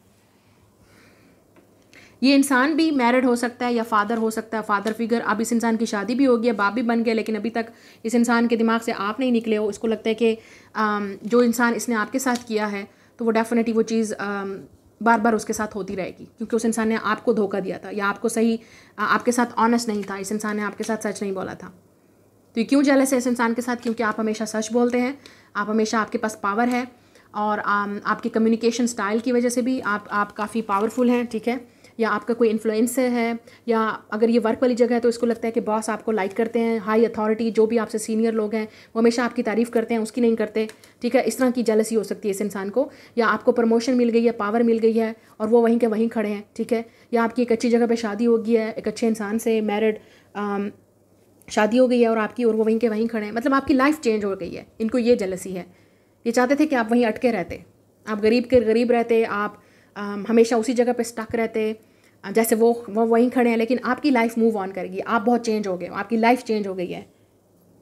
S1: ये इंसान भी मैरिड हो सकता है या फादर हो सकता है, फादर फिगर। अब इस इंसान की शादी भी हो गई है, बाप भी बन गया, लेकिन अभी तक इस इंसान के दिमाग से आप नहीं निकले हो। इसको लगता है कि जो इंसान इसने आपके साथ किया है तो वो डेफिनेटली वो चीज़ बार बार उसके साथ होती रहेगी, क्योंकि उस इंसान ने आपको धोखा दिया था, या आपको सही आपके साथ ऑनेस्ट नहीं था, इस इंसान ने आपके साथ सच नहीं बोला था। तो ये क्यों जेलस है इस इंसान के साथ? क्योंकि आप हमेशा सच बोलते हैं, आप हमेशा, आपके पास पावर है, और आपके कम्युनिकेशन स्टाइल की वजह से भी आप काफ़ी पावरफुल हैं, ठीक है। या आपका कोई इन्फ्लुएंस है, या अगर ये वर्क वाली जगह है तो इसको लगता है कि बॉस आपको लाइक करते हैं, हाई अथॉरिटी जो भी आपसे सीनियर लोग हैं वो हमेशा आपकी तारीफ़ करते हैं, उसकी नहीं करते, ठीक है। इस तरह की जेलसी हो सकती है इस इंसान को। या आपको प्रमोशन मिल गई है, पावर मिल गई है, और वो वहीं के वहीं खड़े हैं, ठीक है। या आपकी एक अच्छी जगह पर शादी हो गई है, एक अच्छे इंसान से मैरिड शादी हो गई है और आपकी, और वो वहीं के वहीं खड़े हैं, मतलब आपकी लाइफ चेंज हो गई है। इनको ये जेलसी है। ये चाहते थे कि आप वहीं अटके रहते, आप गरीब के गरीब रहते, आप हमेशा उसी जगह पे स्टक रहते, जैसे वो वहीं खड़े हैं, लेकिन आपकी लाइफ मूव ऑन करेगी, आप बहुत चेंज हो गए, आपकी लाइफ चेंज हो गई है,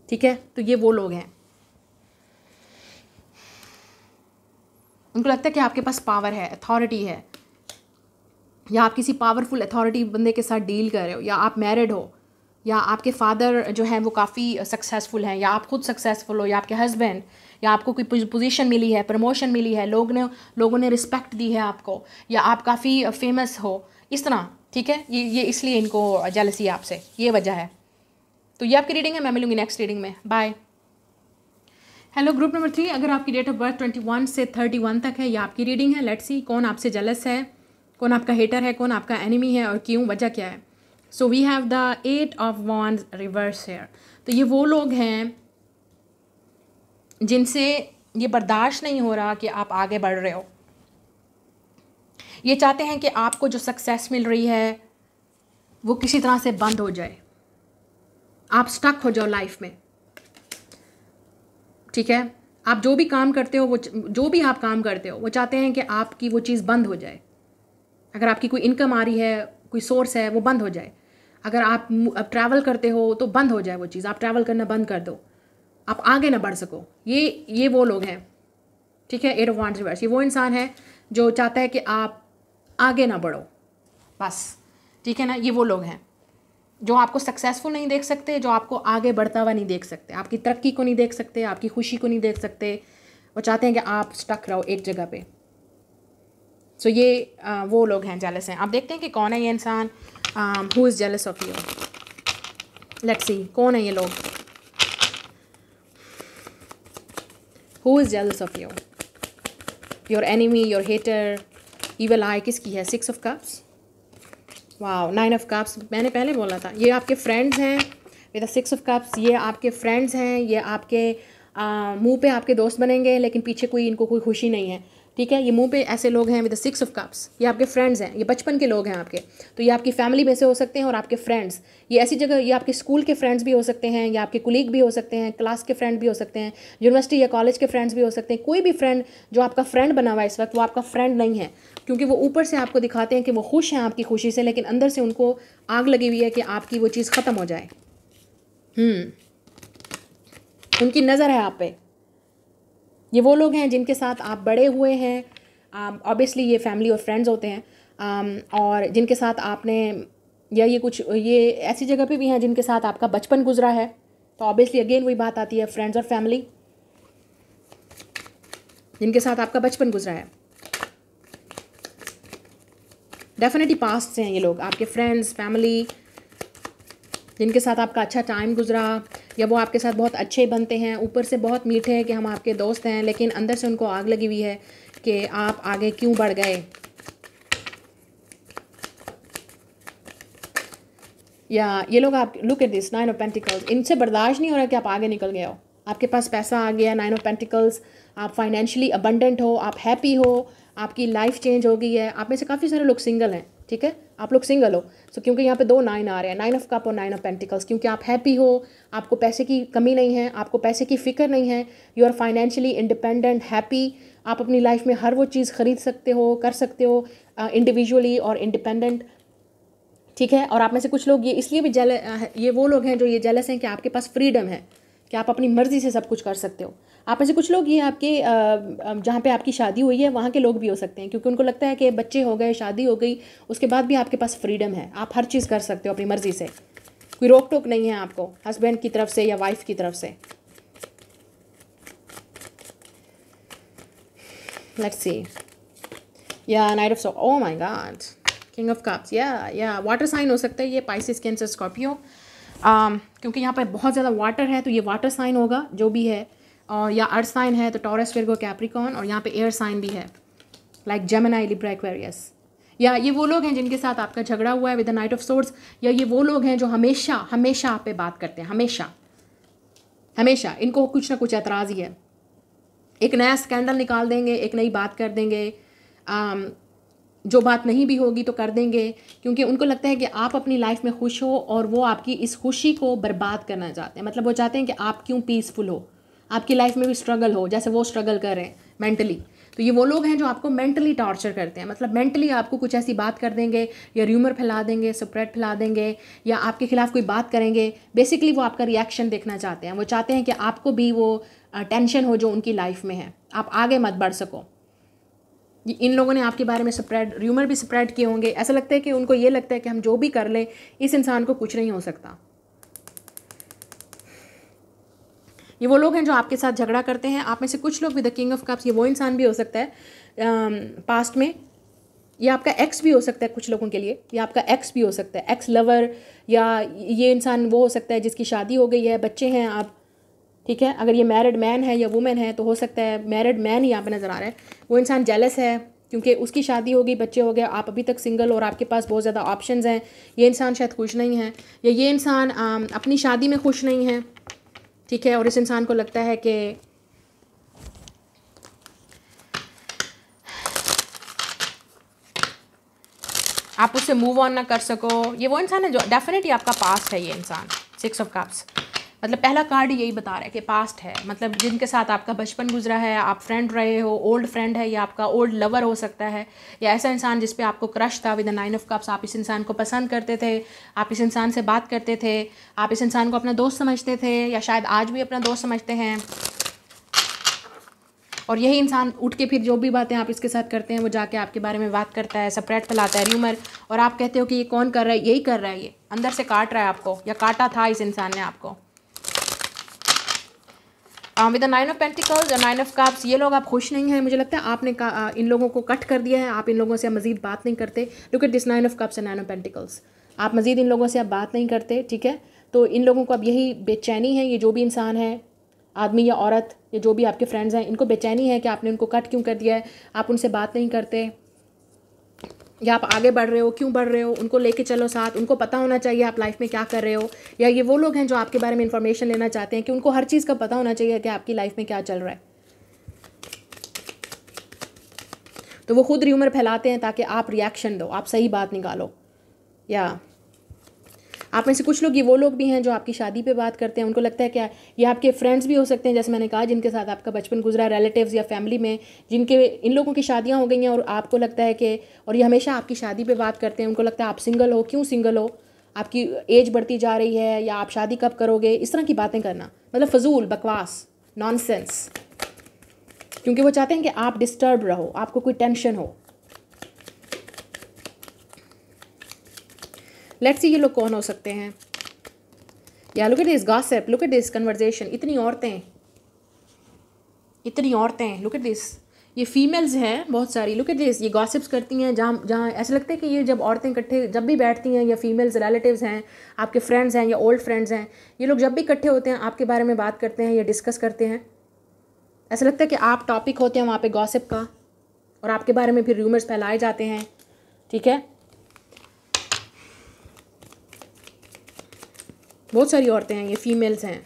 S1: ठीक है। तो ये वो लोग हैं। उनको लगता है कि आपके पास पावर है, अथॉरिटी है, या आप किसी पावरफुल अथॉरिटी बंदे के साथ डील कर रहे हो, या आप मैरिड हो, या आपके फादर जो है वो काफ़ी सक्सेसफुल हैं, या आप खुद सक्सेसफुल हो, या आपके हस्बैंड, या आपको कोई पोजीशन मिली है, प्रमोशन मिली है, लोगों ने रिस्पेक्ट दी है आपको, या आप काफ़ी फेमस हो, इस तरह। ठीक है, ये इसलिए इनको जेलसी है आपसे, ये वजह है। तो ये आपकी रीडिंग है, मैं मिलूंगी नेक्स्ट रीडिंग में। बाय। हेलो ग्रुप नंबर 3, अगर आपकी डेट ऑफ बर्थ 21 से 31 तक है, ये आपकी रीडिंग है। लेट्स सी कौन आपसे जेलस है, कौन आपका हेटर है, कौन आपका एनिमी है, और क्यों, वजह क्या है। So we have the 8 of wands reverse here. तो ये वो लोग हैं जिनसे ये बर्दाश्त नहीं हो रहा कि आप आगे बढ़ रहे हो। ये चाहते हैं कि आपको जो सक्सेस मिल रही है वो किसी तरह से बंद हो जाए, आप स्टक हो जाओ लाइफ में। ठीक है, आप जो भी काम करते हो, वो जो भी आप काम करते हो, वो चाहते हैं कि आपकी वो चीज़ बंद हो जाए। अगर आपकी कोई इनकम आ रही है, कोई सोर्स है, वो बंद हो जाए। अगर आप ट्रैवल करते हो तो बंद हो जाए वो चीज़, आप ट्रैवल करना बंद कर दो, आप आगे ना बढ़ सको। ये वो लोग हैं। ठीक है, 8 ऑफ wands रिवर्स, ये वो इंसान है जो चाहता है कि आप आगे ना बढ़ो बस। ठीक है ना, ये वो लोग हैं जो आपको सक्सेसफुल नहीं देख सकते, जो आपको आगे बढ़ता हुआ नहीं देख सकते, आपकी तरक्की को नहीं देख सकते, आपकी खुशी को नहीं देख सकते। वो चाहते हैं कि आप स्टक रहो एक जगह पे। सो ये वो लोग हैं, जेलस हैं। आप देखते हैं कि कौन है ये इंसान, who is jealous of you. Let's see कौन है ये लोग, who is jealous of you, your enemy, your hater, evil eye किसकी है। 6 of cups, wow, 9 of cups, मैंने पहले बोला था ये आपके फ्रेंड्स हैं विद 6 ऑफ कप्स। ये आपके फ्रेंड्स हैं, ये आपके मुंह पे आपके दोस्त बनेंगे, लेकिन पीछे कोई इनको कोई खुशी नहीं है। ठीक है, ये मुंह पे ऐसे लोग हैं विद 6 ऑफ कप्स, ये आपके फ्रेंड्स हैं, ये बचपन के लोग हैं आपके। तो ये आपकी फैमिली में से हो सकते हैं, और आपके फ्रेंड्स ये ऐसी जगह, ये आपके स्कूल के फ्रेंड्स भी हो सकते हैं, या आपके कुलीग भी हो सकते हैं, क्लास के फ्रेंड भी हो सकते हैं, यूनिवर्सिटी या कॉलेज के फ्रेंड्स भी हो सकते हैं। कोई भी फ्रेंड जो आपका फ्रेंड बना हुआ है इस वक्त, वो आपका फ्रेंड नहीं है, क्योंकि वो ऊपर से आपको दिखाते हैं कि वो खुश हैं आपकी खुशी से, लेकिन अंदर से उनको आग लगी हुई है कि आपकी वो चीज़ ख़त्म हो जाए। उनकी नज़र है आप पे। ये वो लोग हैं जिनके साथ आप बड़े हुए हैं, ऑब्वियसली ये फैमिली और फ्रेंड्स होते हैं, और जिनके साथ आपने, या ये ऐसी जगह पे भी हैं जिनके साथ आपका बचपन गुजरा है। तो ऑब्वियसली अगेन वही बात आती है, फ्रेंड्स और फैमिली, जिनके साथ आपका बचपन गुजरा है। डेफिनेटली पास्ट से हैं ये लोग, आपके फ्रेंड्स, फैमिली, जिनके साथ आपका अच्छा टाइम गुजरा, या वो आपके साथ बहुत अच्छे बनते हैं, ऊपर से बहुत मीठे हैं कि हम आपके दोस्त हैं, लेकिन अंदर से उनको आग लगी हुई है कि आप आगे क्यों बढ़ गए। या ये लोग, आप look at this 9 of pentacles, इनसे बर्दाश्त नहीं हो रहा कि आप आगे निकल गए हो, आपके पास पैसा आ गया, 9 ऑफ पेंटिकल्स, आप फाइनेंशियली अबंडेंट हो, आप हैप्पी हो, आपकी लाइफ चेंज हो गई है। आप में से काफ़ी सारे लोग सिंगल हैं। ठीक है, आप लोग सिंगल हो, सो क्योंकि यहाँ पे 2 9 आ रहे हैं, 9 ऑफ कप और 9 ऑफ पेंटिकल्स, क्योंकि आप हैप्पी हो, आपको पैसे की कमी नहीं है, आपको पैसे की फ़िक्र नहीं है, you are financially independent, happy. आप अपनी लाइफ में हर वो चीज़ ख़रीद सकते हो, कर सकते हो, इंडिविजुअली और इंडिपेंडेंट। ठीक है, और आप में से कुछ लोग ये इसलिए भी ये वो लोग हैं जो ये जेलस हैं कि आपके पास फ्रीडम है, कि आप अपनी मर्ज़ी से सब कुछ कर सकते हो। आप में से कुछ लोग ये आपके जहाँ पे आपकी शादी हुई है वहाँ के लोग भी हो सकते हैं, क्योंकि उनको लगता है कि बच्चे हो गए, शादी हो गई, उसके बाद भी आपके पास फ्रीडम है, आप हर चीज़ कर सकते हो अपनी मर्ज़ी से, कोई रोक टोक नहीं है आपको हस्बैंड की तरफ से या वाइफ की तरफ से। लेट्स सी, या night of swords, oh my God, king of cups, या वाटर साइन हो सकता है ये, पाइसेस, कैंसर, स्कॉर्पियो, क्योंकि यहाँ पर बहुत ज़्यादा वाटर है तो ये वाटर साइन होगा जो भी है, और या अर्थ साइन है तो टॉरस, विर्गो, कैप्रिकॉर्न, और यहाँ पे एयर साइन भी है लाइक जेमिनी, लिब्रा, एक्वेरियस। या ये वो लोग हैं जिनके साथ आपका झगड़ा हुआ है with the night of swords, या ये वो लोग हैं जो हमेशा हमेशा आप पे बात करते हैं, हमेशा हमेशा इनको कुछ ना कुछ एतराज़ ही है, एक नया स्कैंडल निकाल देंगे, एक नई बात कर देंगे, जो बात नहीं भी होगी तो कर देंगे, क्योंकि उनको लगता है कि आप अपनी लाइफ में खुश हो और वो आपकी इस खुशी को बर्बाद करना चाहते हैं। मतलब वो चाहते हैं कि आप क्यों पीसफुल हो, आपकी लाइफ में भी स्ट्रगल हो जैसे वो स्ट्रगल कर रहे हैं मेंटली। तो ये वो लोग हैं जो आपको मेंटली टॉर्चर करते हैं, मतलब मेंटली आपको कुछ ऐसी बात कर देंगे, या र्यूमर फैला देंगे, स्प्रेड फैला देंगे, या आपके खिलाफ कोई बात करेंगे। बेसिकली वो आपका रिएक्शन देखना चाहते हैं, वो चाहते हैं कि आपको भी वो टेंशन हो जो उनकी लाइफ में है, आप आगे मत बढ़ सको। इन लोगों ने आपके बारे में स्प्रेड र्यूमर भी स्प्रेड किए होंगे। ऐसा लगता है कि उनको ये लगता है कि हम जो भी कर लें इस इंसान को कुछ नहीं हो सकता। ये वो लोग हैं जो आपके साथ झगड़ा करते हैं। आप में से कुछ लोग भी द किंग ऑफ कप्स, ये वो इंसान भी हो सकता है पास्ट में, ये आपका एक्स भी हो सकता है कुछ लोगों के लिए, ये आपका एक्स भी हो सकता है, एक्स लवर, या ये इंसान वो हो सकता है जिसकी शादी हो गई है, बच्चे हैं आप, ठीक है। अगर ये मैरिड मैन है या वुमेन है तो हो सकता है मैरिड मैन ही यहाँ पे नज़र आ रहा है। वो इंसान जेलस है क्योंकि उसकी शादी हो गई, बच्चे हो गए, आप अभी तक सिंगल और आपके पास बहुत ज़्यादा ऑप्शंस हैं। ये इंसान शायद खुश नहीं है, या ये इंसान अपनी शादी में खुश नहीं है, ठीक है। और इस इंसान को लगता है कि आप उससे मूव ऑन ना कर सको। ये वो इंसान है जो डेफिनेटली आपका पास्ट है। ये इंसान 6 ऑफ कप्स, मतलब पहला कार्ड यही बता रहा है कि पास्ट है, मतलब जिनके साथ आपका बचपन गुजरा है, आप फ्रेंड रहे हो, ओल्ड फ्रेंड है, या आपका ओल्ड लवर हो सकता है, या ऐसा इंसान जिस पे आपको क्रश था विद द 9 ऑफ कप्स। आप इस इंसान को पसंद करते थे, आप इस इंसान से बात करते थे, आप इस इंसान को अपना दोस्त समझते थे, या शायद आज भी अपना दोस्त समझते हैं। और यही इंसान उठ के फिर जो भी बातें आप इसके साथ करते हैं वो जाके आपके बारे में बात करता है, स्प्रेड फैलाता है र्यूमर, और आप कहते हो कि ये कौन कर रहा है, यही कर रहा है, ये अंदर से काट रहा है आपको, या काटा था इस इंसान ने आपको। विद द 9 ऑफ पेंटिकल्स और 9 ऑफ कप्स, ये लोग आप खुश नहीं हैं। मुझे लगता है आपने इन लोगों को कट कर दिया है, आप इन लोगों से अब मज़ीद बात नहीं करते। Look at this 9 of cups and 9 of pentacles, आप मज़ीद इन लोगों से अब बात नहीं करते, ठीक है। तो इन लोगों को अब यही बेचैनी है, ये जो भी इंसान है, आदमी या औरत, या जो भी आपके फ्रेंड्स हैं, इनको बेचैनी है कि आपने उनको कट क्यों कर दिया है, आप उनसे बात नहीं करते, या आप आगे बढ़ रहे हो, क्यों बढ़ रहे हो, उनको लेके चलो साथ, उनको पता होना चाहिए आप लाइफ में क्या कर रहे हो। या ये वो लोग हैं जो आपके बारे में इंफॉर्मेशन लेना चाहते हैं कि उनको हर चीज़ का पता होना चाहिए कि आपकी लाइफ में क्या चल रहा है, तो वो खुद र्यूमर फैलाते हैं ताकि आप रिएक्शन दो, आप सही बात निकालो। या आप में से कुछ लोग ये वो लोग भी हैं जो आपकी शादी पे बात करते हैं, उनको लगता है क्या ये आपके फ्रेंड्स भी हो सकते हैं, जैसे मैंने कहा, जिनके साथ आपका बचपन गुजरा, रिलेटिव्स या फैमिली में जिनके इन लोगों की शादियां हो गई हैं, और आपको लगता है कि, और ये हमेशा आपकी शादी पे बात करते हैं, उनको लगता है आप सिंगल हो, क्यों सिंगल हो, आपकी एज बढ़ती जा रही है, या आप शादी कब करोगे, इस तरह की बातें करना, मतलब फजूल बकवास, नॉनसेंस, क्योंकि वो चाहते हैं कि आप डिस्टर्ब रहो, आपको कोई टेंशन हो। लेट्स सी ये लोग कौन हो सकते हैं। या look at this gossip, look at this conversation, इतनी औरतें, लुक एट दिस, ये फीमेल्स हैं बहुत सारी, लुक एट दिस, ये गॉसिप्स करती हैं, जहाँ जहाँ ऐसा लगता है कि ये जब औरतें इकट्ठे जब भी बैठती हैं, या फीमेल्स रिलेटिव्स हैं, आपके फ्रेंड्स हैं या ओल्ड फ्रेंड्स हैं, ये लोग जब भी इकट्ठे होते हैं आपके बारे में बात करते हैं या डिस्कस करते हैं, ऐसा लगता है कि आप टॉपिक होते हैं वहाँ पे गॉसिप का, और आपके बारे में फिर र्यूमर्स फैलाए जाते हैं, ठीक है। बहुत सारी औरतें हैं, ये फीमेल्स हैं,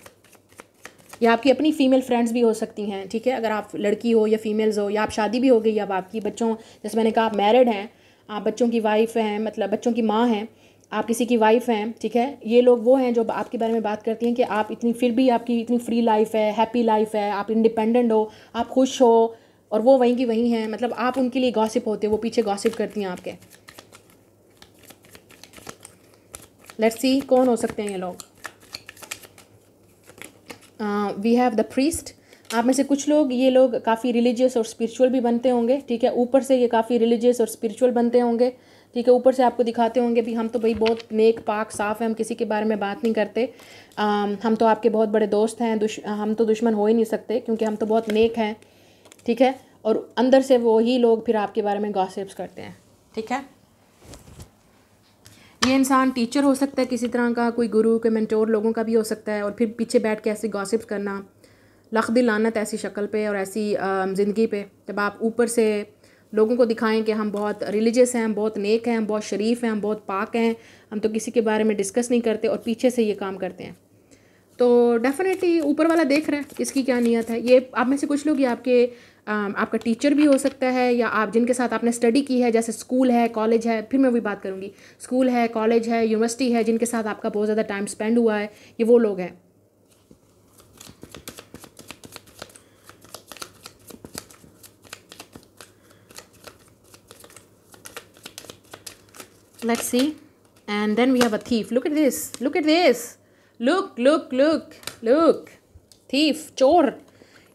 S1: या आपकी अपनी फ़ीमेल फ्रेंड्स भी हो सकती हैं, ठीक है। अगर आप लड़की हो या फीमेल्स हो, या आप शादी भी हो गई, अब आपकी बच्चों, जैसे मैंने कहा आप मैरिड हैं, आप बच्चों की वाइफ हैं, मतलब बच्चों की माँ हैं, आप किसी की वाइफ हैं, ठीक है। ये लोग वो हैं जो आपके बारे में बात करती हैं कि आप इतनी, फिर भी आपकी इतनी फ्री लाइफ है, हैप्पी लाइफ है, आप इंडिपेंडेंट हो, आप खुश हो, और वो वहीं की वहीं हैं, मतलब आप उनके लिए गॉसिप होते हो, वो पीछे गॉसिप करती हैं आपके। लेट्स सी कौन हो सकते हैं ये लोग। वी हैव द प्रीस्ट, आप में से कुछ लोग, ये लोग काफ़ी रिलीजियस और स्पिरिचुअल भी बनते होंगे, ठीक है। ऊपर से ये काफ़ी रिलीजियस और स्पिरिचुअल बनते होंगे, ठीक है। ऊपर से आपको दिखाते होंगे भी हम तो भाई बहुत नेक पाक साफ़ हैं, हम किसी के बारे में बात नहीं करते, हम तो आपके बहुत बड़े दोस्त हैं, हम तो दुश्मन हो ही नहीं सकते क्योंकि हम तो बहुत नेक हैं, ठीक है। और अंदर से वो ही लोग फिर आपके बारे में गॉसिप्स करते हैं, ठीक है। ये इंसान टीचर हो सकता है किसी तरह का, कोई गुरु के मेंटोर लोगों का भी हो सकता है, और फिर पीछे बैठ के ऐसे गॉसिप्स करना, लख दिल लानत ऐसी शक्ल पे और ऐसी ज़िंदगी पे, जब आप ऊपर से लोगों को दिखाएं कि हम बहुत रिलीजियस हैं, हम बहुत नेक हैं, हम बहुत शरीफ हैं, हम बहुत पाक हैं, हम तो किसी के बारे में डिस्कस नहीं करते, और पीछे से ये काम करते हैं, तो डेफिनेटली ऊपर वाला देख रहा है इसकी क्या नीयत है। ये आप में से कुछ लोग, ये आपका टीचर भी हो सकता है, या आप जिनके साथ आपने स्टडी की है, जैसे स्कूल है, कॉलेज है, फिर मैं वही बात करूँगी, स्कूल है, कॉलेज है, यूनिवर्सिटी है, जिनके साथ आपका बहुत ज़्यादा टाइम स्पेंड हुआ है, ये वो लोग हैं। Let's see, and then we have a thief. Look at this, look at this, look, thief, चोर,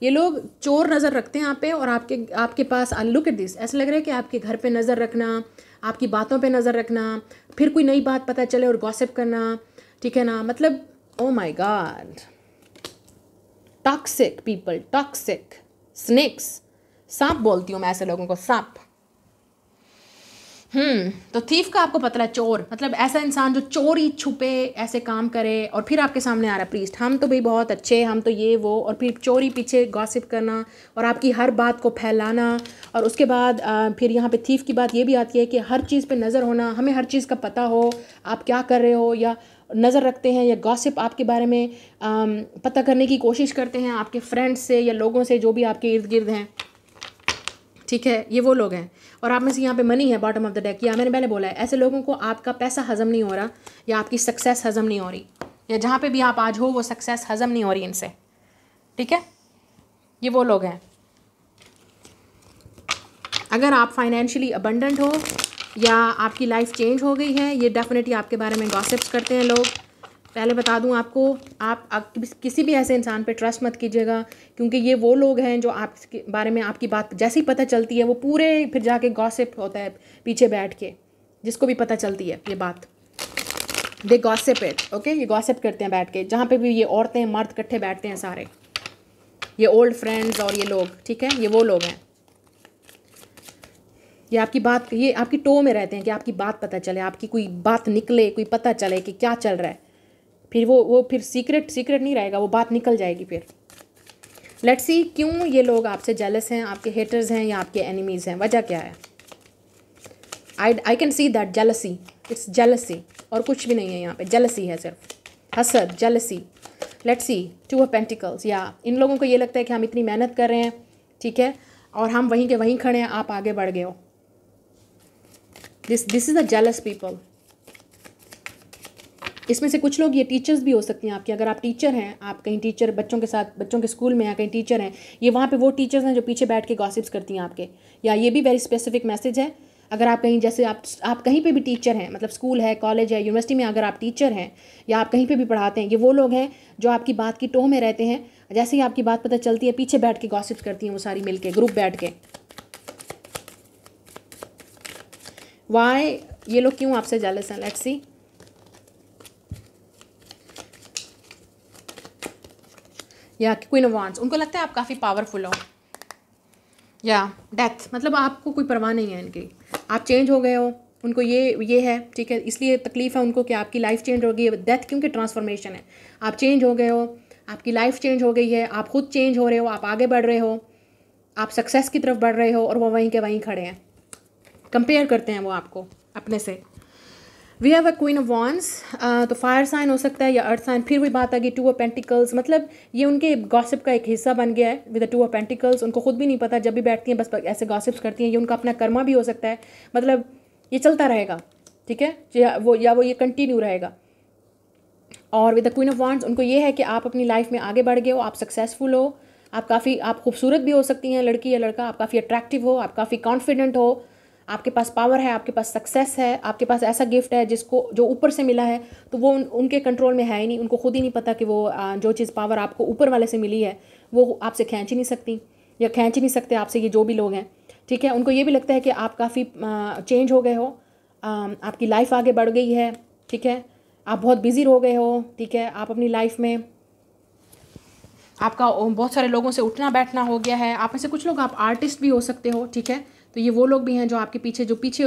S1: ये लोग चोर नज़र रखते हैं यहाँ पे, और आपके पास लुक एट दिस, ऐसा लग रहा है कि आपके घर पे नज़र रखना, आपकी बातों पे नज़र रखना, फिर कोई नई बात पता चले और गॉसिप करना, ठीक है ना। मतलब oh my God, toxic people, toxic snakes, सांप बोलती हूँ मैं ऐसे लोगों को, सांप। तो थीफ का आपको पता है, चोर मतलब ऐसा इंसान जो चोरी छुपे ऐसे काम करे, और फिर आपके सामने आ रहा है प्रीस्ट, हम तो भाई बहुत अच्छे, हम तो ये वो, और फिर चोरी पीछे गॉसिप करना और आपकी हर बात को फैलाना। और उसके बाद फिर यहाँ पे थीफ की बात ये भी आती है कि हर चीज़ पे नज़र होना, हमें हर चीज़ का पता हो आप क्या कर रहे हो, या नज़र रखते हैं, या गॉसिप आपके बारे में पता करने की कोशिश करते हैं आपके फ्रेंड्स से या लोगों से जो भी आपके इर्द गिर्द हैं, ठीक है। ये वो लोग हैं। और आप में से यहाँ पे मनी है बॉटम ऑफ द डेक, या मैंने पहले बोला है, ऐसे लोगों को आपका पैसा हजम नहीं हो रहा, या आपकी सक्सेस हजम नहीं हो रही, या जहाँ पे भी आप आज हो वो सक्सेस हजम नहीं हो रही इनसे, ठीक है। ये वो लोग हैं। अगर आप फाइनेंशियली अबंडेंट हो या आपकी लाइफ चेंज हो गई है, ये डेफिनेटली आपके बारे में गॉसिप्स करते हैं लोग। पहले बता दूं आपको, आप किसी भी ऐसे इंसान पे ट्रस्ट मत कीजिएगा, क्योंकि ये वो लोग हैं जो आपके बारे में आपकी बात जैसे ही पता चलती है वो पूरे फिर जाके गॉसिप होता है पीछे बैठ के, जिसको भी पता चलती है ये बात, दे गॉसिप इट, ओके। ये गॉसिप करते हैं बैठ के, जहाँ पे भी ये औरतें मर्द इकट्ठे बैठते हैं सारे, ये ओल्ड फ्रेंड्स और ये लोग, ठीक है। ये वो लोग हैं, ये आपकी बात, ये आपकी टो में रहते हैं कि आपकी बात पता चले, आपकी कोई बात निकले, कोई पता चले कि क्या चल रहा है, फिर वो फिर सीक्रेट नहीं रहेगा, वो बात निकल जाएगी फिर। लेट्स सी क्यों ये लोग आपसे जेलस हैं, आपके हेटर्स हैं या आपके एनिमीज़ हैं, वजह क्या है। I can see that jealousy, it's jealousy और कुछ भी नहीं है यहाँ पे, जेलसी है सिर्फ, हसद, jealousy. Let's see 2 of pentacles, या इन लोगों को ये लगता है कि हम इतनी मेहनत कर रहे हैं, ठीक है, और हम वहीं के वहीं खड़े हैं, आप आगे बढ़ गए हो। This is a jealous people. इसमें से कुछ लोग ये टीचर्स भी हो सकती हैं आपकी, अगर आप टीचर हैं, आप कहीं टीचर बच्चों के साथ, बच्चों के स्कूल में या कहीं टीचर हैं, ये वहाँ पे वो टीचर्स हैं जो पीछे बैठ के गॉसिप्स करती हैं आपके। या ये भी वेरी स्पेसिफिक मैसेज है, अगर आप कहीं जैसे आप कहीं पे भी टीचर हैं, मतलब स्कूल है, कॉलेज है, यूनिवर्सिटी में अगर आप टीचर हैं या आप कहीं पे भी पढ़ाते हैं, ये वो लोग हैं जो आपकी बात की टोह में रहते हैं, जैसे ही आपकी बात पता चलती है पीछे बैठ के गॉसिप्स करती हैं वो सारी मिल के, ग्रुप बैठ के। वाई ये लोग क्यों आपसे जेलस हैं, लेट्स सी। या क्वीन ऑफ वांड्स, उनको लगता है आप काफ़ी पावरफुल हो। या डेथ, मतलब आपको कोई परवाह नहीं है इनकी, आप चेंज हो गए हो, उनको ये है, ठीक है, इसलिए तकलीफ़ है उनको कि आपकी लाइफ चेंज हो गई है। डेथ क्योंकि ट्रांसफॉर्मेशन है, आप चेंज हो गए हो, आपकी लाइफ चेंज हो गई है, आप खुद चेंज हो रहे हो, आप आगे बढ़ रहे हो, आप सक्सेस की तरफ बढ़ रहे हो, और वो वहीं के वहीं खड़े हैं, कंपेयर करते हैं वो आपको अपने से। We have a queen of wands, तो फायर साइन हो सकता है या अर्थ साइन। फिर वही बात आ गई 2 ऑफ पेंटिकल्स, मतलब ये उनके गॉसिप का एक हिस्सा बन गया है विद द 2 ऑफ पेंटिकल्स। उनको खुद भी नहीं पता, जब भी बैठती हैं बस ऐसे गॉसिप्स करती हैं, ये उनका अपना कर्मा भी हो सकता है, मतलब ये चलता रहेगा, ठीक है, या वो ये कंटिन्यू रहेगा। और with the queen of wands उनको ये है कि आप अपनी लाइफ में आगे बढ़ गए हो, आप सक्सेसफुल हो, आप खूबसूरत भी हो सकती हैं लड़की या लड़का, आप काफ़ी अट्रैक्टिव हो, आप काफ़ी कॉन्फिडेंट हो, आपके पास पावर है, आपके पास सक्सेस है, आपके पास ऐसा गिफ्ट है जिसको जो ऊपर से मिला है, तो वो उनके कंट्रोल में है ही नहीं, उनको खुद ही नहीं पता कि वो जो चीज़ पावर आपको ऊपर वाले से मिली है वो आपसे खींच ही नहीं सकती या खींच ही नहीं सकते आपसे, ये जो भी लोग हैं, ठीक है। उनको ये भी लगता है कि आप काफ़ी चेंज हो गए हो, आपकी लाइफ आगे बढ़ गई है, ठीक है, आप बहुत बिजी हो गए हो, ठीक है, आप अपनी लाइफ में आपका बहुत सारे लोगों से उठना बैठना हो गया है। आप में से कुछ लोग आप आर्टिस्ट भी हो सकते हो, ठीक है, तो ये वो लोग भी हैं जो आपके पीछे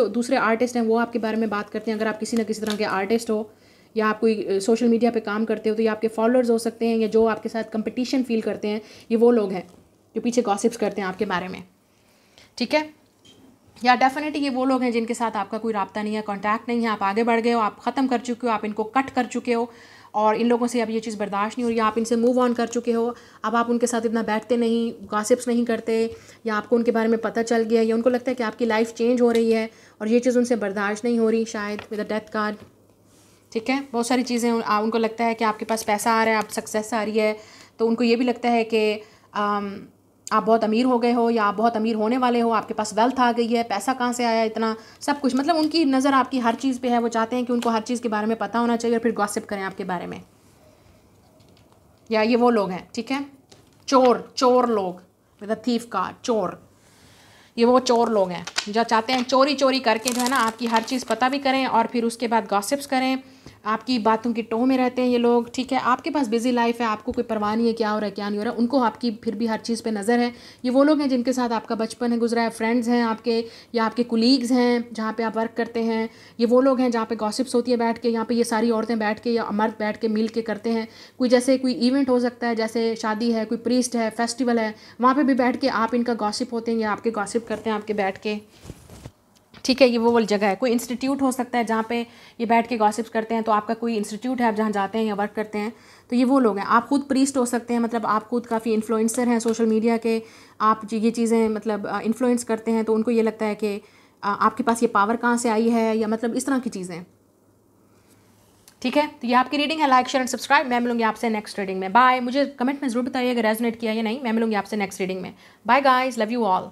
S1: दूसरे आर्टिस्ट हैं वो आपके बारे में बात करते हैं। अगर आप किसी ना किसी तरह के आर्टिस्ट हो या आप कोई सोशल मीडिया पे काम करते हो, तो ये आपके फॉलोअर्स हो सकते हैं, या जो आपके साथ कंपटीशन फील करते हैं, ये वो लोग हैं जो पीछे गॉसिप्स करते हैं आपके बारे में, ठीक है। या डेफिनेटली ये वो लोग हैं जिनके साथ आपका कोई राब्ता नहीं है, कॉन्टैक्ट नहीं है, आप आगे बढ़ गए हो, आप ख़त्म कर चुके हो, आप इनको कट कर चुके हो, और इन लोगों से अब ये चीज़ बर्दाश्त नहीं हो रही, आप इनसे मूव ऑन कर चुके हो, अब आप उनके साथ इतना बैठते नहीं, गॉसिप्स नहीं करते, या आपको उनको बारे में पता चल गया, या उनको लगता है कि आपकी लाइफ चेंज हो रही है और ये चीज़ उनसे बर्दाश्त नहीं हो रही, शायद विद अ डेथ कार्ड, ठीक है। बहुत सारी चीज़ें उनको लगता है कि आपके पास पैसा आ रहा है, आप सक्सेस आ रही है, तो उनको ये भी लगता है कि आप बहुत अमीर हो गए हो या आप बहुत अमीर होने वाले हो, आपके पास वेल्थ आ गई है, पैसा कहाँ से आया इतना, सब कुछ, मतलब उनकी नज़र आपकी हर चीज़ पे है, वो चाहते हैं कि उनको हर चीज़ के बारे में पता होना चाहिए और फिर गॉसिप करें आपके बारे में। या ये वो लोग हैं, ठीक है, चोर, चोर लोग, विद अ थीफ कार्ड, चोर। ये वो चोर लोग हैं जो चाहते हैं चोरी चोरी करके जो है ना आपकी हर चीज़ पता भी करें और फिर उसके बाद गॉसिप्स करें, आपकी बातों की टोह में रहते हैं ये लोग, ठीक है। आपके पास बिजी लाइफ है, आपको कोई परवाह नहीं है क्या हो रहा है क्या नहीं हो रहा है, उनको आपकी फिर भी हर चीज़ पे नज़र है। ये वो लोग हैं जिनके साथ आपका बचपन है गुजरा है, फ्रेंड्स हैं आपके या आपके कुलीग्स हैं जहाँ पे आप वर्क करते हैं। ये वो लोग हैं जहाँ पे गॉसिप्स होती है बैठ के, यहाँ पे ये सारी औरतें बैठ के या मर्द बैठ के मिल के करते हैं। कोई जैसे कोई इवेंट हो सकता है, जैसे शादी है, कोई प्रीस्ट है, फेस्टिवल है, वहाँ पर भी बैठ के आप इनका गॉसिप होते हैं या आपके गॉसिप करते हैं आपके बैठ के, ठीक है। ये वो वाली जगह है। कोई इंस्टीट्यूट हो सकता है जहाँ पे ये बैठ के गॉसिप्स करते हैं, तो आपका कोई इंस्टीट्यूट है आप जहाँ जाते हैं या वर्क करते हैं, तो ये वो लोग हैं। आप खुद प्रीस्ट हो सकते हैं, मतलब आप खुद काफ़ी इन्फ्लुएंसर हैं सोशल मीडिया के, आप ये चीज़ें मतलब इन्फ्लुएंस करते हैं, तो उनको ये लगता है कि आपके पास ये पावर कहाँ से आई है, या मतलब इस तरह की चीज़ें, ठीक है। तो ये आपकी रीडिंग है। Like share and subscribe. मैं मिलूंगी आपसे नेक्स्ट रीडिंग में। बाय। मुझे कमेंट में ज़रूर बताइए अगर रेजोनेट किया या नहीं। मैं मिलूंगी आपसे नेक्स्ट रीडिंग में। Bye guys, love you all.